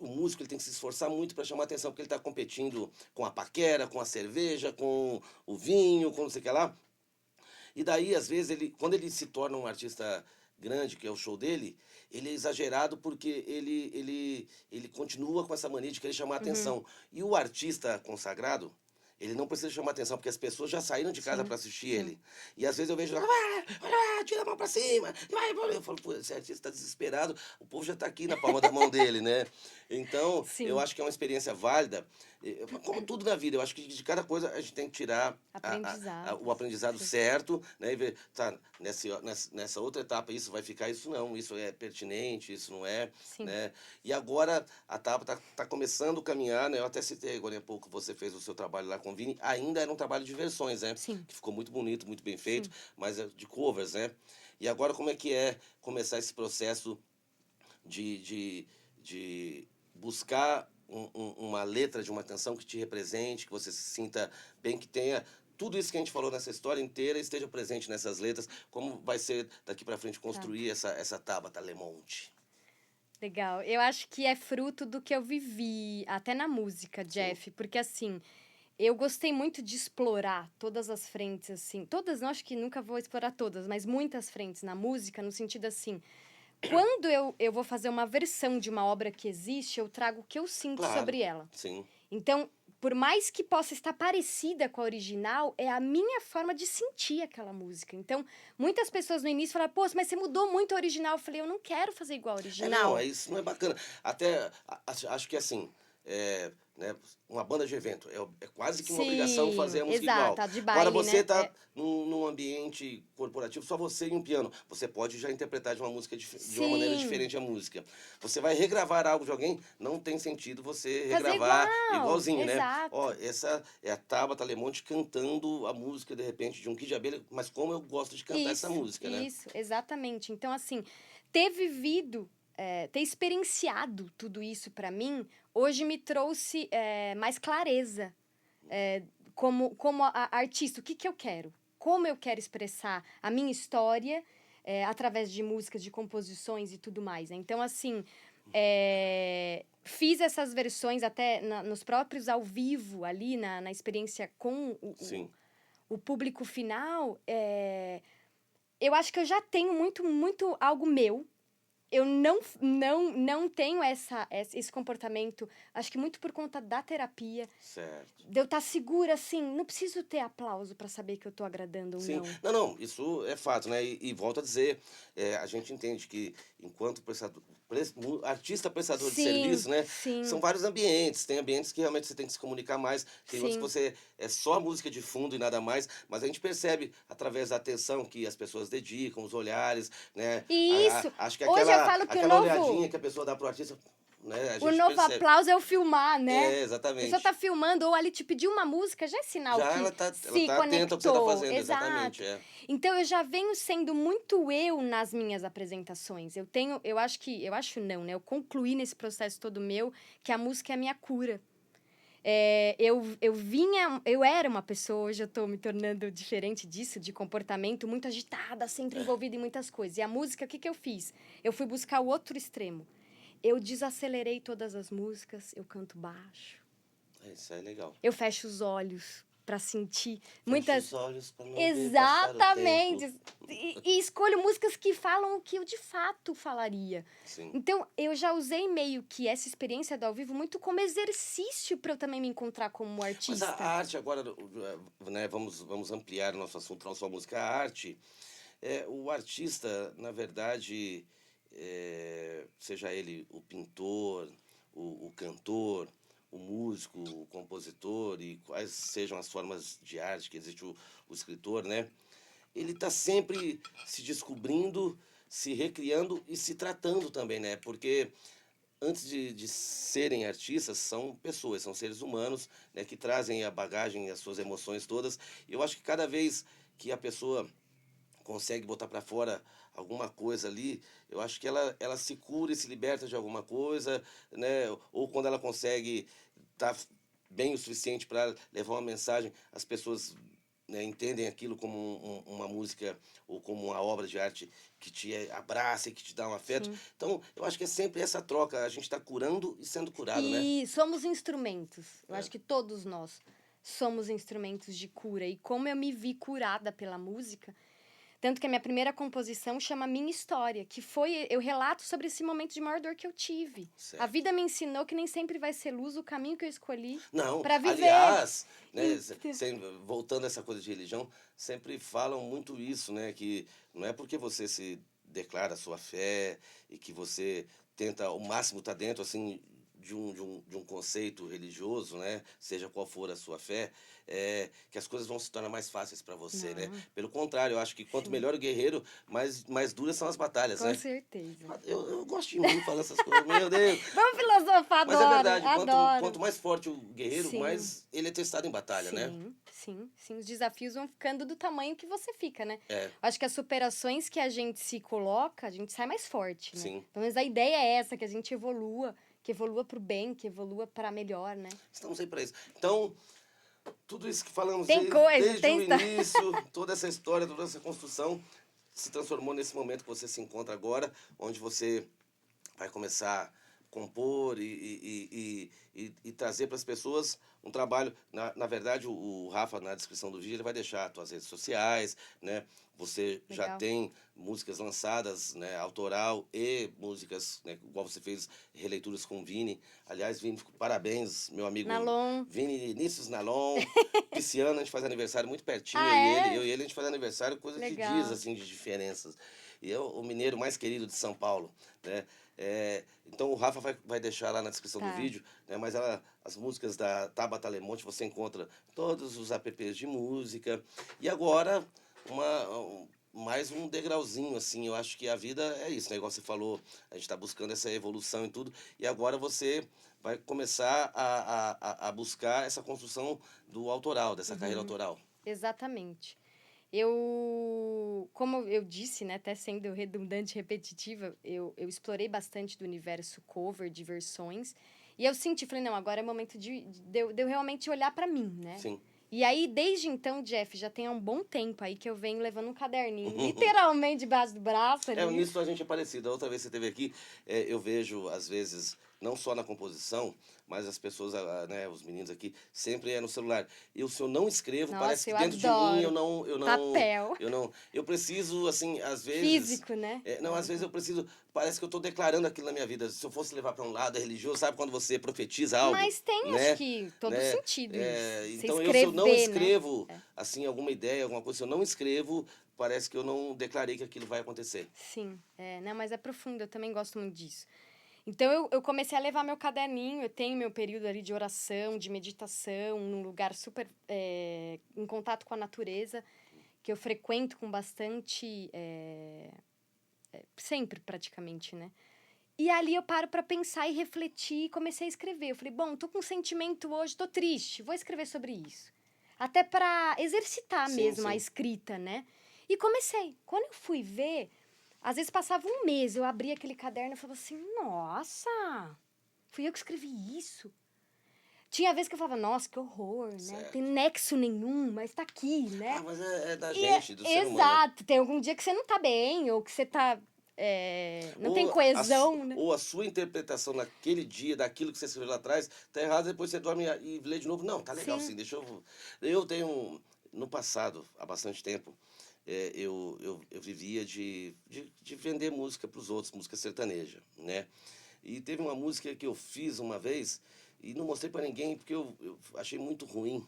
o músico ele tem que se esforçar muito para chamar atenção, porque ele está competindo com a paquera, com a cerveja, com o vinho, com não sei o que lá. E daí, às vezes, quando ele se torna um artista grande, que é o show dele, ele é exagerado porque ele continua com essa mania de querer chamar Uhum. atenção. E o artista consagrado, ele não precisa chamar atenção, porque as pessoas já saíram de casa Sim, para assistir sim. ele. E às vezes eu vejo lá, olha lá, tira a mão para cima. Eu falo, pô, esse artista está desesperado, o povo já está aqui na palma da mão dele, né? Então, eu Sim. acho que é uma experiência válida. Como tudo na vida, eu acho que de cada coisa a gente tem que tirar o Aprendizados. aprendizado Sim. certo, né? E ver, tá, nessa outra etapa isso vai ficar, isso não, isso é pertinente, isso não é, Sim. né? E agora a etapa tá começando a caminhar, né? Eu até citei agora há pouco, você fez o seu trabalho lá com o Vini, ainda era um trabalho de versões, né? Sim. Que ficou muito bonito, muito bem feito, Sim. mas é de covers, né? E agora como é que é começar esse processo de, de, de buscar uma letra de uma canção que te represente, que você se sinta bem, que tenha tudo isso que a gente falou nessa história inteira esteja presente nessas letras. Como vai ser daqui para frente Tá. construir essa Tabata Lemonte? Legal. Eu acho que é fruto do que eu vivi, até na música, Sim, Jeff, porque assim, eu gostei muito de explorar todas as frentes, assim. Todas, não acho que nunca vou explorar todas, mas muitas frentes na música, no sentido assim. Quando eu vou fazer uma versão de uma obra que existe, eu trago o que eu sinto claro, sobre ela. sim. Então, por mais que possa estar parecida com a original, é a minha forma de sentir aquela música. Então, muitas pessoas no início falaram, pô, mas você mudou muito a original. Eu falei, eu não quero fazer igual a Não, original. isso não é bacana. Até acho que assim, né, uma banda de evento é quase que uma obrigação fazer Sim, a música exato, igual. a de Agora baile, você né? tá num ambiente corporativo, só você e um piano. Você pode já interpretar de uma música de uma maneira Sim, diferente a música. Você vai regravar algo de alguém, não tem sentido você fazer regravar igual, igualzinho, né? Ó, exato. essa é a Tabata Lemonte cantando a música de repente de um Kid de Abelha, mas como eu gosto de cantar essa música, né? Isso, exatamente. Então, assim, ter vivido, ter experienciado tudo isso pra mim, hoje me trouxe mais clareza como artista. O que, que eu quero? Como eu quero expressar a minha história através de músicas, de composições e tudo mais, né? Então, assim, fiz essas versões até nos próprios ao vivo, ali na experiência com Sim. o público final. Eu acho que eu já tenho muito algo meu. Eu não tenho esse comportamento, acho que muito por conta da terapia, Certo. de eu estar segura, assim, não preciso ter aplauso para saber que eu tô agradando ou Sim, não. não, isso é fato, né? E volto a dizer, a gente entende que enquanto artista prestador de Sim, serviço, né? São sim, vários ambientes. Tem ambientes que realmente você tem que se comunicar mais, tem outros que sim. você é só música de fundo e nada mais, mas a gente percebe através da atenção que as pessoas dedicam, os olhares, né? E isso, Acho que hoje eu falo que aquela olhadinha que a pessoa dá pro artista, né? A o gente novo percebe. aplauso é o filmar, né? É, A pessoa tá exatamente. filmando ou ali te pediu uma música, já é sinal Já que ela se tá atenta ao que você tá conectou. fazendo, exatamente, Exato. é. Então eu já venho sendo muito eu nas minhas apresentações. Eu acho não, né? Eu concluí nesse processo todo meu que a música é a minha cura. Eu era uma pessoa, hoje eu tô me tornando diferente disso, de comportamento, muito agitada, sempre envolvida em muitas coisas. E a música, o que que eu fiz? Eu fui buscar o outro extremo. Eu desacelerei todas as músicas, eu canto baixo, Isso é legal. eu fecho os olhos. pra sentir. Fecho Muitas. os olhos pra não ver passar o Exatamente. tempo. E escolho músicas que falam o que eu de fato falaria. Sim. Então, eu já usei meio que essa experiência do ao vivo muito como exercício para eu também me encontrar como Mas artista. a arte agora, né, vamos ampliar o nosso assunto, não só a música, a arte. O artista, na verdade, seja ele o pintor, o cantor, o músico, o compositor e quais sejam as formas de arte que existe o escritor, né? Ele está sempre se descobrindo, se recriando e se tratando também, né? Porque antes de serem artistas, são pessoas, são seres humanos, né, que trazem a bagagem, as suas emoções todas. E eu acho que cada vez que a pessoa consegue botar para fora alguma coisa ali, eu acho que ela se cura e se liberta de alguma coisa, né? Ou quando ela consegue estar bem o suficiente para levar uma mensagem, as pessoas, né, entendem aquilo como uma música ou como uma obra de arte que te abraça e que te dá um afeto. Sim. Então, eu acho que é sempre essa troca, a gente está curando e sendo curado, né? E somos instrumentos. Eu É. acho que todos nós somos instrumentos de cura. E como eu me vi curada pela música, tanto que a minha primeira composição chama Minha História, que foi, eu relato sobre esse momento de maior dor que eu tive. Certo. A vida me ensinou que nem sempre vai ser luz o caminho que eu escolhi Não, para viver. aliás, né, Então- voltando a essa coisa de religião, sempre falam muito isso, né, que não é porque você se declara a sua fé e que você tenta ao máximo estar dentro assim de um conceito religioso, né, seja qual for a sua fé, que as coisas vão se tornar mais fáceis para você, né? Não. Pelo contrário, eu acho que quanto Sim. melhor o guerreiro, mais duras são as batalhas, Com né? certeza. Eu gosto de mim falar essas coisas, meu Deus. Vamos filosofar, Mas é adoro, verdade, adoro. quanto mais forte o guerreiro, Sim. mais ele é testado em batalha, né? Sim. Os desafios vão ficando do tamanho que você fica, né? É, Acho que as superações que a gente se coloca, a gente sai mais forte, né? sim. Pelo menos a ideia é essa, que a gente evolua, que evolua pro bem, que evolua para melhor, né? Estamos aí para isso. Então, tudo isso que falamos Tem coisa, desde tem o história. início, toda essa história, toda essa construção, se transformou nesse momento que você se encontra agora, onde você vai começar a compor e trazer para as pessoas um trabalho. Na verdade, o Rafa, na descrição do vídeo, ele vai deixar as suas redes sociais, né? Você já Legal. tem músicas lançadas, né, autoral e músicas, né, igual você fez releituras com o Vini. Aliás, Vini, parabéns, meu amigo Nalon. Vini Vinícius Nalon. Pisciano, a gente faz aniversário muito pertinho, Ah, é? eu e ele a gente faz aniversário coisa de Legal. dias, assim, de diferenças. E eu, o mineiro mais querido de São Paulo, né? Então o Rafa vai deixar lá na descrição do Tá. vídeo, né? Mas as músicas da Tabata Lemonte você encontra todos os apps de música. E agora, mais um degrauzinho, assim, eu acho que a vida é isso, né? Igual você falou, a gente está buscando essa evolução e tudo, e agora você vai começar a buscar essa construção do autoral, dessa carreira autoral. Exatamente. Como eu disse, né, até sendo redundante e repetitiva, eu explorei bastante do universo cover, de versões, e eu falei, não, agora é momento de eu realmente olhar pra mim, né? Sim. E aí, desde então, Jeff, já tem há um bom tempo aí que eu venho levando um caderninho, literalmente debaixo do braço ali. Nisso a gente é parecido. A outra vez que você esteve aqui, eu vejo, às vezes, não só na composição, mas as pessoas, né, os meninos aqui, sempre é no celular. Se eu não escrevo, Nossa, parece que eu dentro de adoro. mim eu não... Papel. Eu preciso, assim, às vezes... Físico, né? Às vezes eu preciso... Parece que eu estou declarando aquilo na minha vida. Se eu fosse levar para um lado religioso, sabe quando você profetiza algo? Mas tem, né? acho que, todo né? sentido isso. Então, Você se eu não escrever, né? escrevo, assim, alguma ideia, alguma coisa, se eu não escrevo, parece que eu não declarei que aquilo vai acontecer. Sim, né? Mas é profundo, eu também gosto muito disso. Então, eu comecei a levar meu caderninho, eu tenho meu período ali de oração, de meditação, num lugar super em contato com a natureza, que eu frequento com bastante... sempre, praticamente, né? E ali eu paro pra pensar e refletir e comecei a escrever. Eu falei, bom, tô com um sentimento hoje, tô triste, vou escrever sobre isso. Até pra exercitar mesmo a escrita, né? E comecei. Quando eu fui ver, às vezes passava um mês, eu abria aquele caderno e falava assim, nossa, fui eu que escrevi isso. Tinha vezes que eu falava, nossa, que horror, né? Certo. Não tem nexo nenhum, mas tá aqui, né? Mas é da gente, do ser humano. Exato. Tem algum dia que você não tá bem, ou que você tá não tem coesão, né? Ou a sua interpretação naquele dia, daquilo que você escreveu lá atrás, tá errado, depois você dorme e lê de novo. Não, tá legal sim, deixa eu... Eu tenho, no passado, há bastante tempo, eu vivia de vender música para os outros, música sertaneja, né? E teve uma música que eu fiz uma vez e não mostrei para ninguém porque eu achei muito ruim.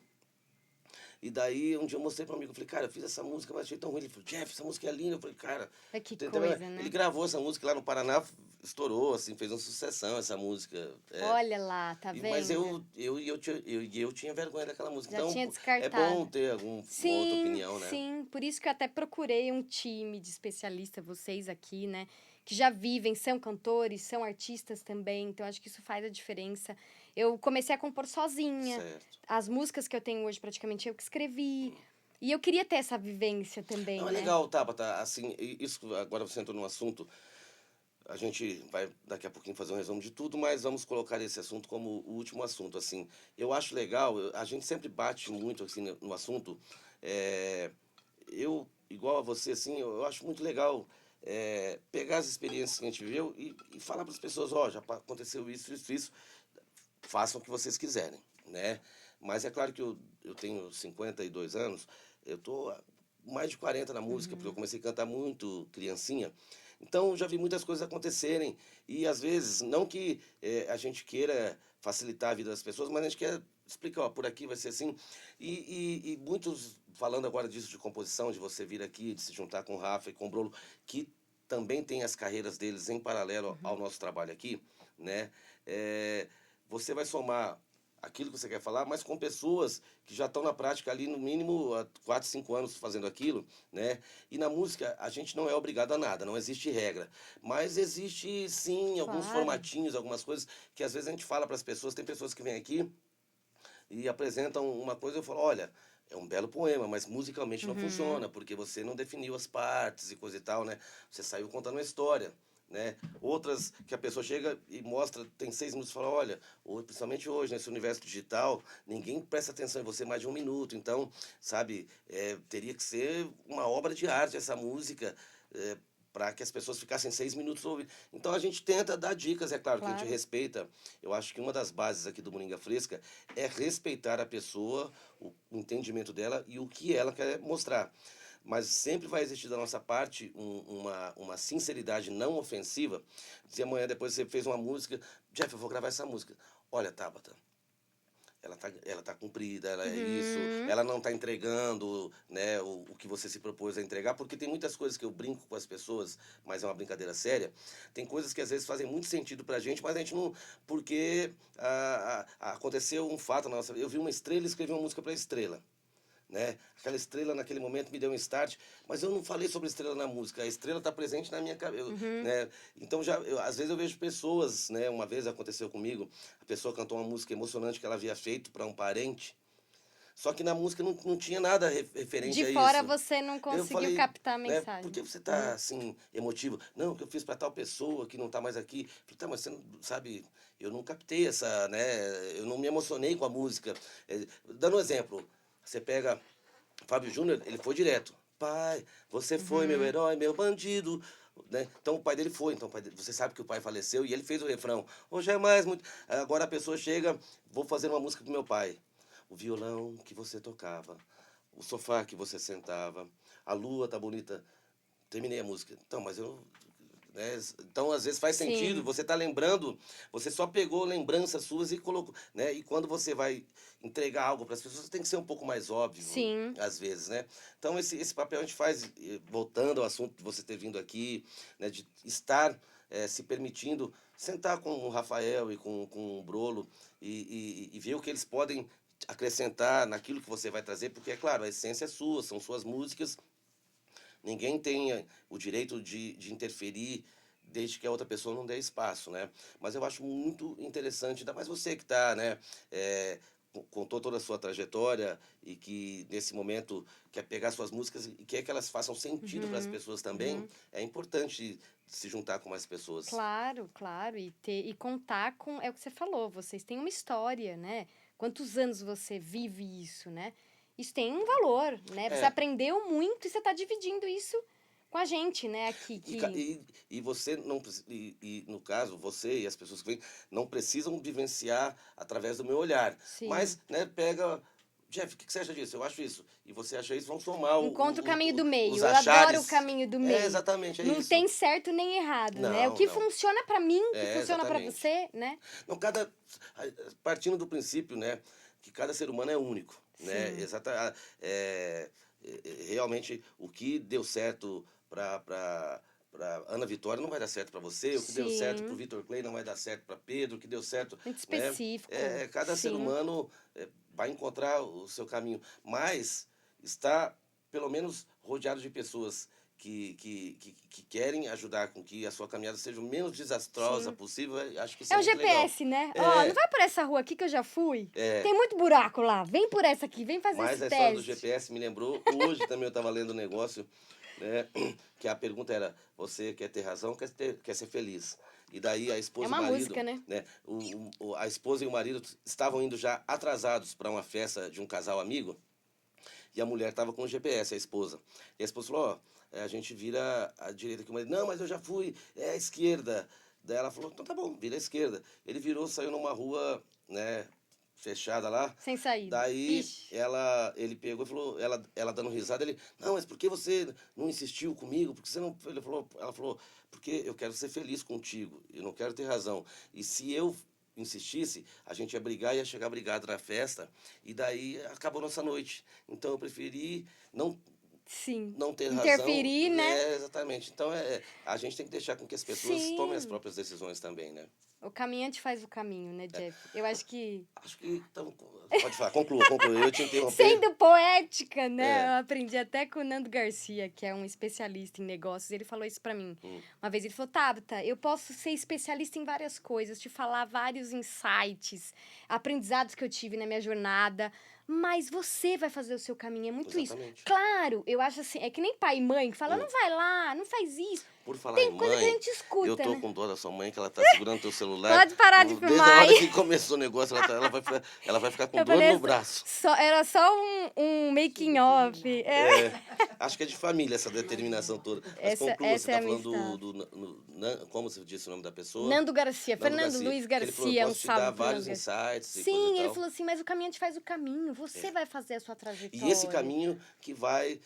E daí, um dia eu mostrei para um amigo, eu falei, cara, eu fiz essa música, mas achei tão ruim. Ele falou, Jeff, essa música é linda. Eu falei, cara... Que coisa, né? Ele gravou essa música lá no Paraná, estourou, assim, fez uma sucessão essa música. Olha lá, tá vendo? Mas eu tinha vergonha daquela música. Já então, tinha descartado. É bom ter alguma outra opinião, né? Sim, por isso que eu até procurei um time de especialistas, vocês aqui, né? Que já vivem, são cantores, são artistas também, então acho que isso faz a diferença. Eu comecei a compor sozinha. Certo. As músicas que eu tenho hoje, praticamente, eu que escrevi. E eu queria ter essa vivência também, Não, né? é legal, Tabata, assim, isso, agora você entrou num assunto, a gente vai daqui a pouquinho fazer um resumo de tudo, mas vamos colocar esse assunto como o último assunto, assim. Eu acho legal, a gente sempre bate muito, assim, no assunto, eu, igual a você, assim, eu acho muito legal pegar as experiências que a gente viveu e falar para as pessoas, ó, já aconteceu isso, façam o que vocês quiserem, né? Mas é claro que eu tenho 52 anos, eu tô há mais de 40 na música, porque eu comecei a cantar muito criancinha, então já vi muitas coisas acontecerem e às vezes, não que a gente queira facilitar a vida das pessoas, mas a gente quer explicar, ó, por aqui vai ser assim, e muitos, falando agora disso de composição, de você vir aqui, de se juntar com o Rafa e com o Brolo, que também tem as carreiras deles em paralelo ao nosso trabalho aqui, né? Você vai somar aquilo que você quer falar, mas com pessoas que já estão na prática ali no mínimo há 4, 5 anos fazendo aquilo, né? E na música a gente não é obrigado a nada, não existe regra, mas existe sim alguns Claro. formatinhos, algumas coisas que às vezes a gente fala para as pessoas, tem pessoas que vêm aqui e apresentam uma coisa, eu falo, olha, é um belo poema, mas musicalmente não funciona, porque você não definiu as partes e coisa e tal, né? Você saiu contando uma história, né? Outras que a pessoa chega e mostra, tem 6 minutos e fala, olha, principalmente hoje, nesse universo digital, ninguém presta atenção em você mais de 1 minuto, então, sabe, teria que ser uma obra de arte essa música, para que as pessoas ficassem 6 minutos ouvindo. Então a gente tenta dar dicas, é claro, que a gente respeita. Eu acho que uma das bases aqui do Moringa Fresca é respeitar a pessoa, o entendimento dela e o que ela quer mostrar. Mas sempre vai existir da nossa parte uma sinceridade não ofensiva. Se amanhã depois você fez uma música, Jeff, eu vou gravar essa música. Olha, Tabata, ela tá cumprida, ela é isso, ela não tá entregando, né, o que você se propôs a entregar, porque tem muitas coisas que eu brinco com as pessoas, mas é uma brincadeira séria. Tem coisas que às vezes fazem muito sentido pra gente, mas a gente não. Porque aconteceu um fato na nossa vida. Eu vi uma estrela e escrevi uma música pra estrela. Né? Aquela estrela naquele momento me deu um start, mas eu não falei sobre estrela na música. A estrela está presente na minha cabeça, né? Então às vezes eu vejo pessoas, né? Uma vez aconteceu comigo, a pessoa cantou uma música emocionante que ela havia feito para um parente. Só que na música não tinha nada referente a isso. De fora você não conseguiu falei, captar a né, mensagem. por que você tá assim, emotivo? Não, que eu fiz para tal pessoa que não tá mais aqui. Falei, tá, mas você não sabe, eu não captei essa, né? Eu não me emocionei com a música. Dando um exemplo, você pega Fábio Júnior, ele foi direto. Pai, você foi meu herói, meu bandido. Né? Então o pai dele foi, então você sabe que o pai faleceu e ele fez o refrão. Hoje é mais muito. Agora a pessoa chega, vou fazer uma música pro meu pai. O violão que você tocava, o sofá que você sentava, a lua tá bonita. Terminei a música. Então, mas eu. Né? Então, às vezes faz sentido, você tá lembrando, você só pegou lembranças suas e colocou. Né? E quando você vai entregar algo para as pessoas, tem que ser um pouco mais óbvio, às vezes, né? Então, esse papel a gente faz, voltando ao assunto de você ter vindo aqui, né? De estar se permitindo sentar com o Rafael e com o Brolo e ver o que eles podem acrescentar naquilo que você vai trazer, porque, é claro, a essência é sua, são suas músicas, ninguém tem o direito de interferir desde que a outra pessoa não dê espaço, né? Mas eu acho muito interessante, ainda mais você que está, né, contou toda a sua trajetória e que nesse momento quer pegar suas músicas e quer que elas façam sentido para as pessoas também, é importante se juntar com mais pessoas. Claro, claro, e contar com, é o que você falou, vocês têm uma história, né? Quantos anos você vive isso, né? Isso tem um valor, né? Você aprendeu muito e você está dividindo isso com a gente, né, aqui. E você não no caso, você e as pessoas que vêm não precisam vivenciar através do meu olhar. Sim. Mas, né, pega. Jeff, o que você acha disso? Eu acho isso. E você acha isso, vão somar Encontra o caminho do meio. os Eu achares. adoro o caminho do meio. Exatamente, não isso. tem certo nem errado, né? O Não, que não. funciona pra mim, o que funciona pra Exatamente. você, né? Não, partindo do princípio, né, que cada ser humano é único, né? Sim. Realmente o que deu certo para Ana Vitória não vai dar certo para você, o que deu certo para o Sim. Vitor Clay não vai dar certo para Pedro, o que deu certo, Muito né? específico. Cada ser Sim. humano vai encontrar o seu caminho, mas está pelo menos rodeado de pessoas que querem ajudar com que a sua caminhada seja o menos desastrosa Sim. possível. Acho que isso É é o muito GPS, legal. né? Ó, não vai por essa rua aqui que eu já fui. Tem muito buraco lá. Vem por essa aqui, vem fazer Mas esse a história do teste. GPS me lembrou, hoje também eu estava lendo um negócio, né, que a pergunta era, você quer ter razão, quer ser feliz? E daí a esposa É e o uma marido, música, né? a esposa e o marido estavam indo já atrasados para uma festa de um casal amigo, e a mulher estava com o GPS, a esposa. E a esposa falou, ó, a gente vira à direita aqui, o marido, não, mas eu já fui, é à esquerda. Daí ela falou, então tá bom, vira à esquerda. Ele virou, saiu numa rua, né, fechada lá. Sem saída. Daí Ixi. ele pegou e falou, ela dando risada, ele, não, mas por que você não insistiu comigo? Porque você não. Ela falou, porque eu quero ser feliz contigo, eu não quero ter razão. E se eu insistisse, a gente ia brigar, ia chegar brigado na festa, e daí acabou nossa noite. Então eu preferi Sim. não ter Interferir, razão. né? Exatamente. Então a gente tem que deixar com que as pessoas tomem as Sim. próprias decisões também, né? O caminhante faz o caminho, né, Jeff? Eu acho que... Acho que então, pode falar, conclua, eu te interrompi. Sendo poética, né? Eu aprendi até com o Nando Garcia, que é um especialista em negócios. Ele falou isso pra mim. Uma vez ele falou, Tabata, eu posso ser especialista em várias coisas, te falar vários insights, aprendizados que eu tive na minha jornada, mas você vai fazer o seu caminho. É muito Exatamente. isso. Claro, eu acho assim, é que nem pai e mãe que fala, não vai lá, não faz isso. Por falar Tem em coisa mãe, que a gente escuta, eu tô né? com dó da sua mãe, que ela tá segurando teu celular. Pode parar de Desde filmar a hora aí. que começou o negócio, ela vai ficar com Eu dor falei, no braço. era só um making off. Acho que é de família essa determinação toda. Mas Essa conclua, você é tá a minha falando como você disse o nome da pessoa? Nando Garcia, Nando Fernando Garcia. Luiz Que ele falou, Garcia, eu um posso te dar salve pro vários Nando Garcia. insights e coisa Sim, e ele tal. falou assim, mas o caminhante faz o caminho, você vai fazer a sua trajetória. E esse caminho que vai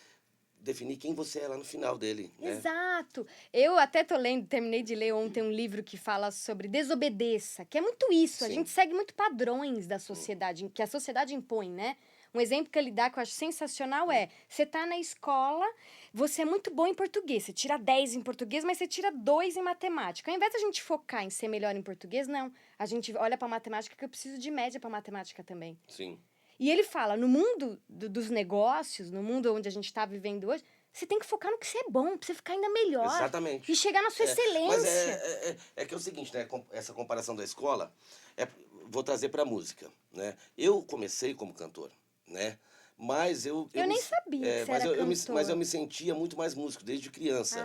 definir quem você é lá no final dele, né? Exato. Eu até terminei de ler ontem um livro que fala sobre desobedeça, que é muito isso. A Sim. gente segue muito padrões da sociedade, que a sociedade impõe, né? Um exemplo que ele dá que eu acho sensacional é, você tá na escola, você é muito bom em português, você tira 10 em português, mas você tira 2 em matemática. Ao invés da gente focar em ser melhor em português, não. A gente olha pra matemática que eu preciso de média pra matemática também. Sim. E ele fala, no mundo dos negócios, no mundo onde a gente está vivendo hoje, você tem que focar no que você é bom, pra você ficar ainda melhor. Exatamente. E chegar na sua excelência. Mas que é o seguinte, né? Essa comparação da escola, vou trazer pra música, né? Eu comecei como cantor, né? Mas eu nem sabia que você era cantor. mas eu me sentia muito mais músico desde criança,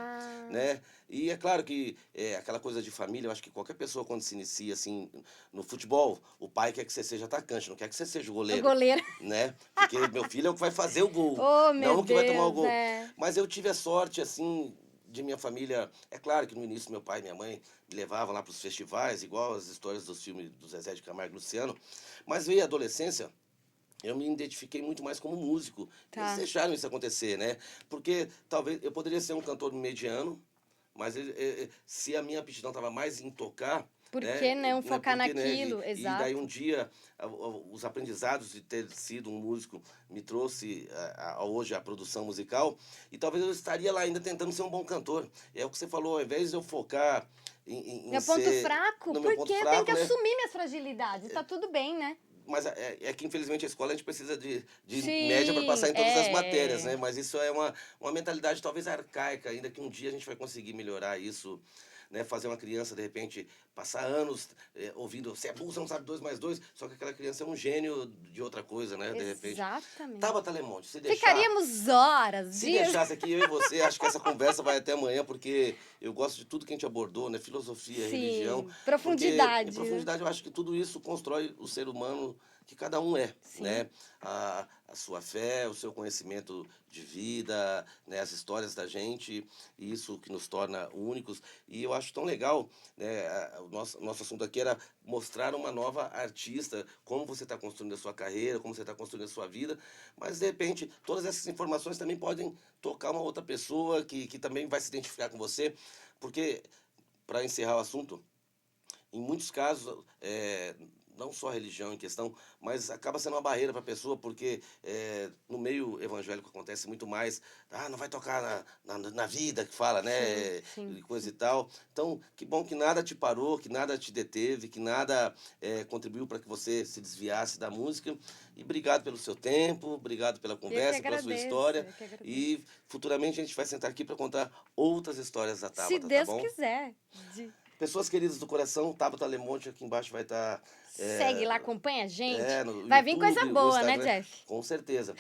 né? E é claro que aquela coisa de família, eu acho que qualquer pessoa quando se inicia assim no futebol, o pai quer que você seja atacante, não quer que você seja o goleiro. O goleiro. Né? Porque meu filho é o que vai fazer o gol, Oh, não o que vai tomar o gol. É. Mas eu tive a sorte assim de minha família, é claro que no início meu pai e minha mãe me levavam lá para os festivais, igual as histórias dos filmes do Zezé de Camargo e Luciano, mas veio a adolescência, eu me identifiquei muito mais como músico. Tá. Eles deixaram isso acontecer, né? Porque talvez eu poderia ser um cantor mediano, mas se a minha aptidão estava mais em tocar... Por que não focar naquilo? E Exato. daí um dia, os aprendizados de ter sido um músico me trouxe hoje a produção musical, e talvez eu estaria lá ainda tentando ser um bom cantor. É o que você falou, ao invés de eu focar em meu ponto fraco, porque eu tenho que assumir minhas fragilidades. Tá tudo bem, né? Mas é que, infelizmente, a escola a gente precisa de Sim, média para passar em todas as matérias, né? Mas isso é uma mentalidade talvez arcaica, ainda que um dia a gente vai conseguir melhorar isso, né? Fazer uma criança, de repente, passar anos ouvindo, você é burro, você não sabe 2 mais 2, só que aquela criança é um gênio de outra coisa, né? De repente. Exatamente. Tabata Lemonte, se deixar... Ficaríamos horas, Se dias. deixasse aqui, eu e você, acho que essa conversa vai até amanhã, porque eu gosto de tudo que a gente abordou, né? Filosofia, Sim, religião. profundidade. Porque, profundidade, eu acho que tudo isso constrói o ser humano que cada um é, Sim. né? a sua fé, o seu conhecimento de vida, né, as histórias da gente, e isso que nos torna únicos. E eu acho tão legal, né, o nosso assunto aqui era mostrar uma nova artista, como você está construindo a sua carreira, como você está construindo a sua vida, mas de repente todas essas informações também podem tocar uma outra pessoa que também vai se identificar com você, porque, para encerrar o assunto, em muitos casos, não só a religião em questão, mas acaba sendo uma barreira para a pessoa, porque no meio evangélico acontece muito mais, não vai tocar na vida, que fala, Sim, né, sim. e coisa e tal. Então, que bom que nada te parou, que nada te deteve, que nada contribuiu para que você se desviasse da música. E obrigado pelo seu tempo, obrigado pela Eu que conversa, pela sua agradeço, história. eu que agradeço. E futuramente a gente vai sentar aqui para contar outras histórias da Se Tabata, tá Deus bom? quiser. Pessoas queridas do coração, Tabata Lemonte aqui embaixo vai estar Segue lá, acompanha a gente. no Vai vir coisa YouTube, no boa, né, Instagram, Jeff? com certeza.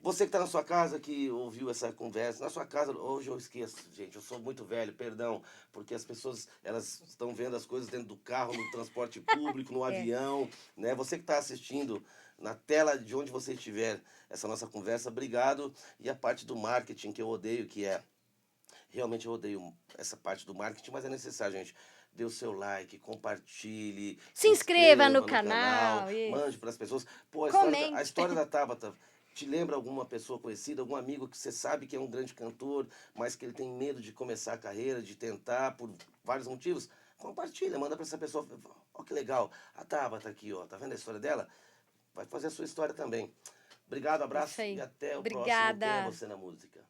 Você que está na sua casa, que ouviu essa conversa, na sua casa, hoje eu esqueço, gente, eu sou muito velho, perdão, porque as pessoas, elas estão vendo as coisas dentro do carro, no transporte público, no É. avião, né? Você que está assistindo na tela de onde você estiver essa nossa conversa, obrigado. E a parte do marketing que eu odeio, que é realmente eu odeio essa parte do marketing, mas é necessário, gente. Dê o seu like, compartilhe, Se se inscreva no inscreva no canal, canal, isso. mande para as pessoas. Pô, a Comente. história da Tabata te lembra alguma pessoa conhecida, algum amigo que você sabe que é um grande cantor, mas que ele tem medo de começar a carreira, de tentar por vários motivos? Compartilha, manda para essa pessoa. Ó, que legal. A Tabata aqui, ó, tá vendo a história dela? Vai fazer a sua história também. Obrigado, Isso abraço e aí. até o próximo Quem é Obrigada. Você na Música.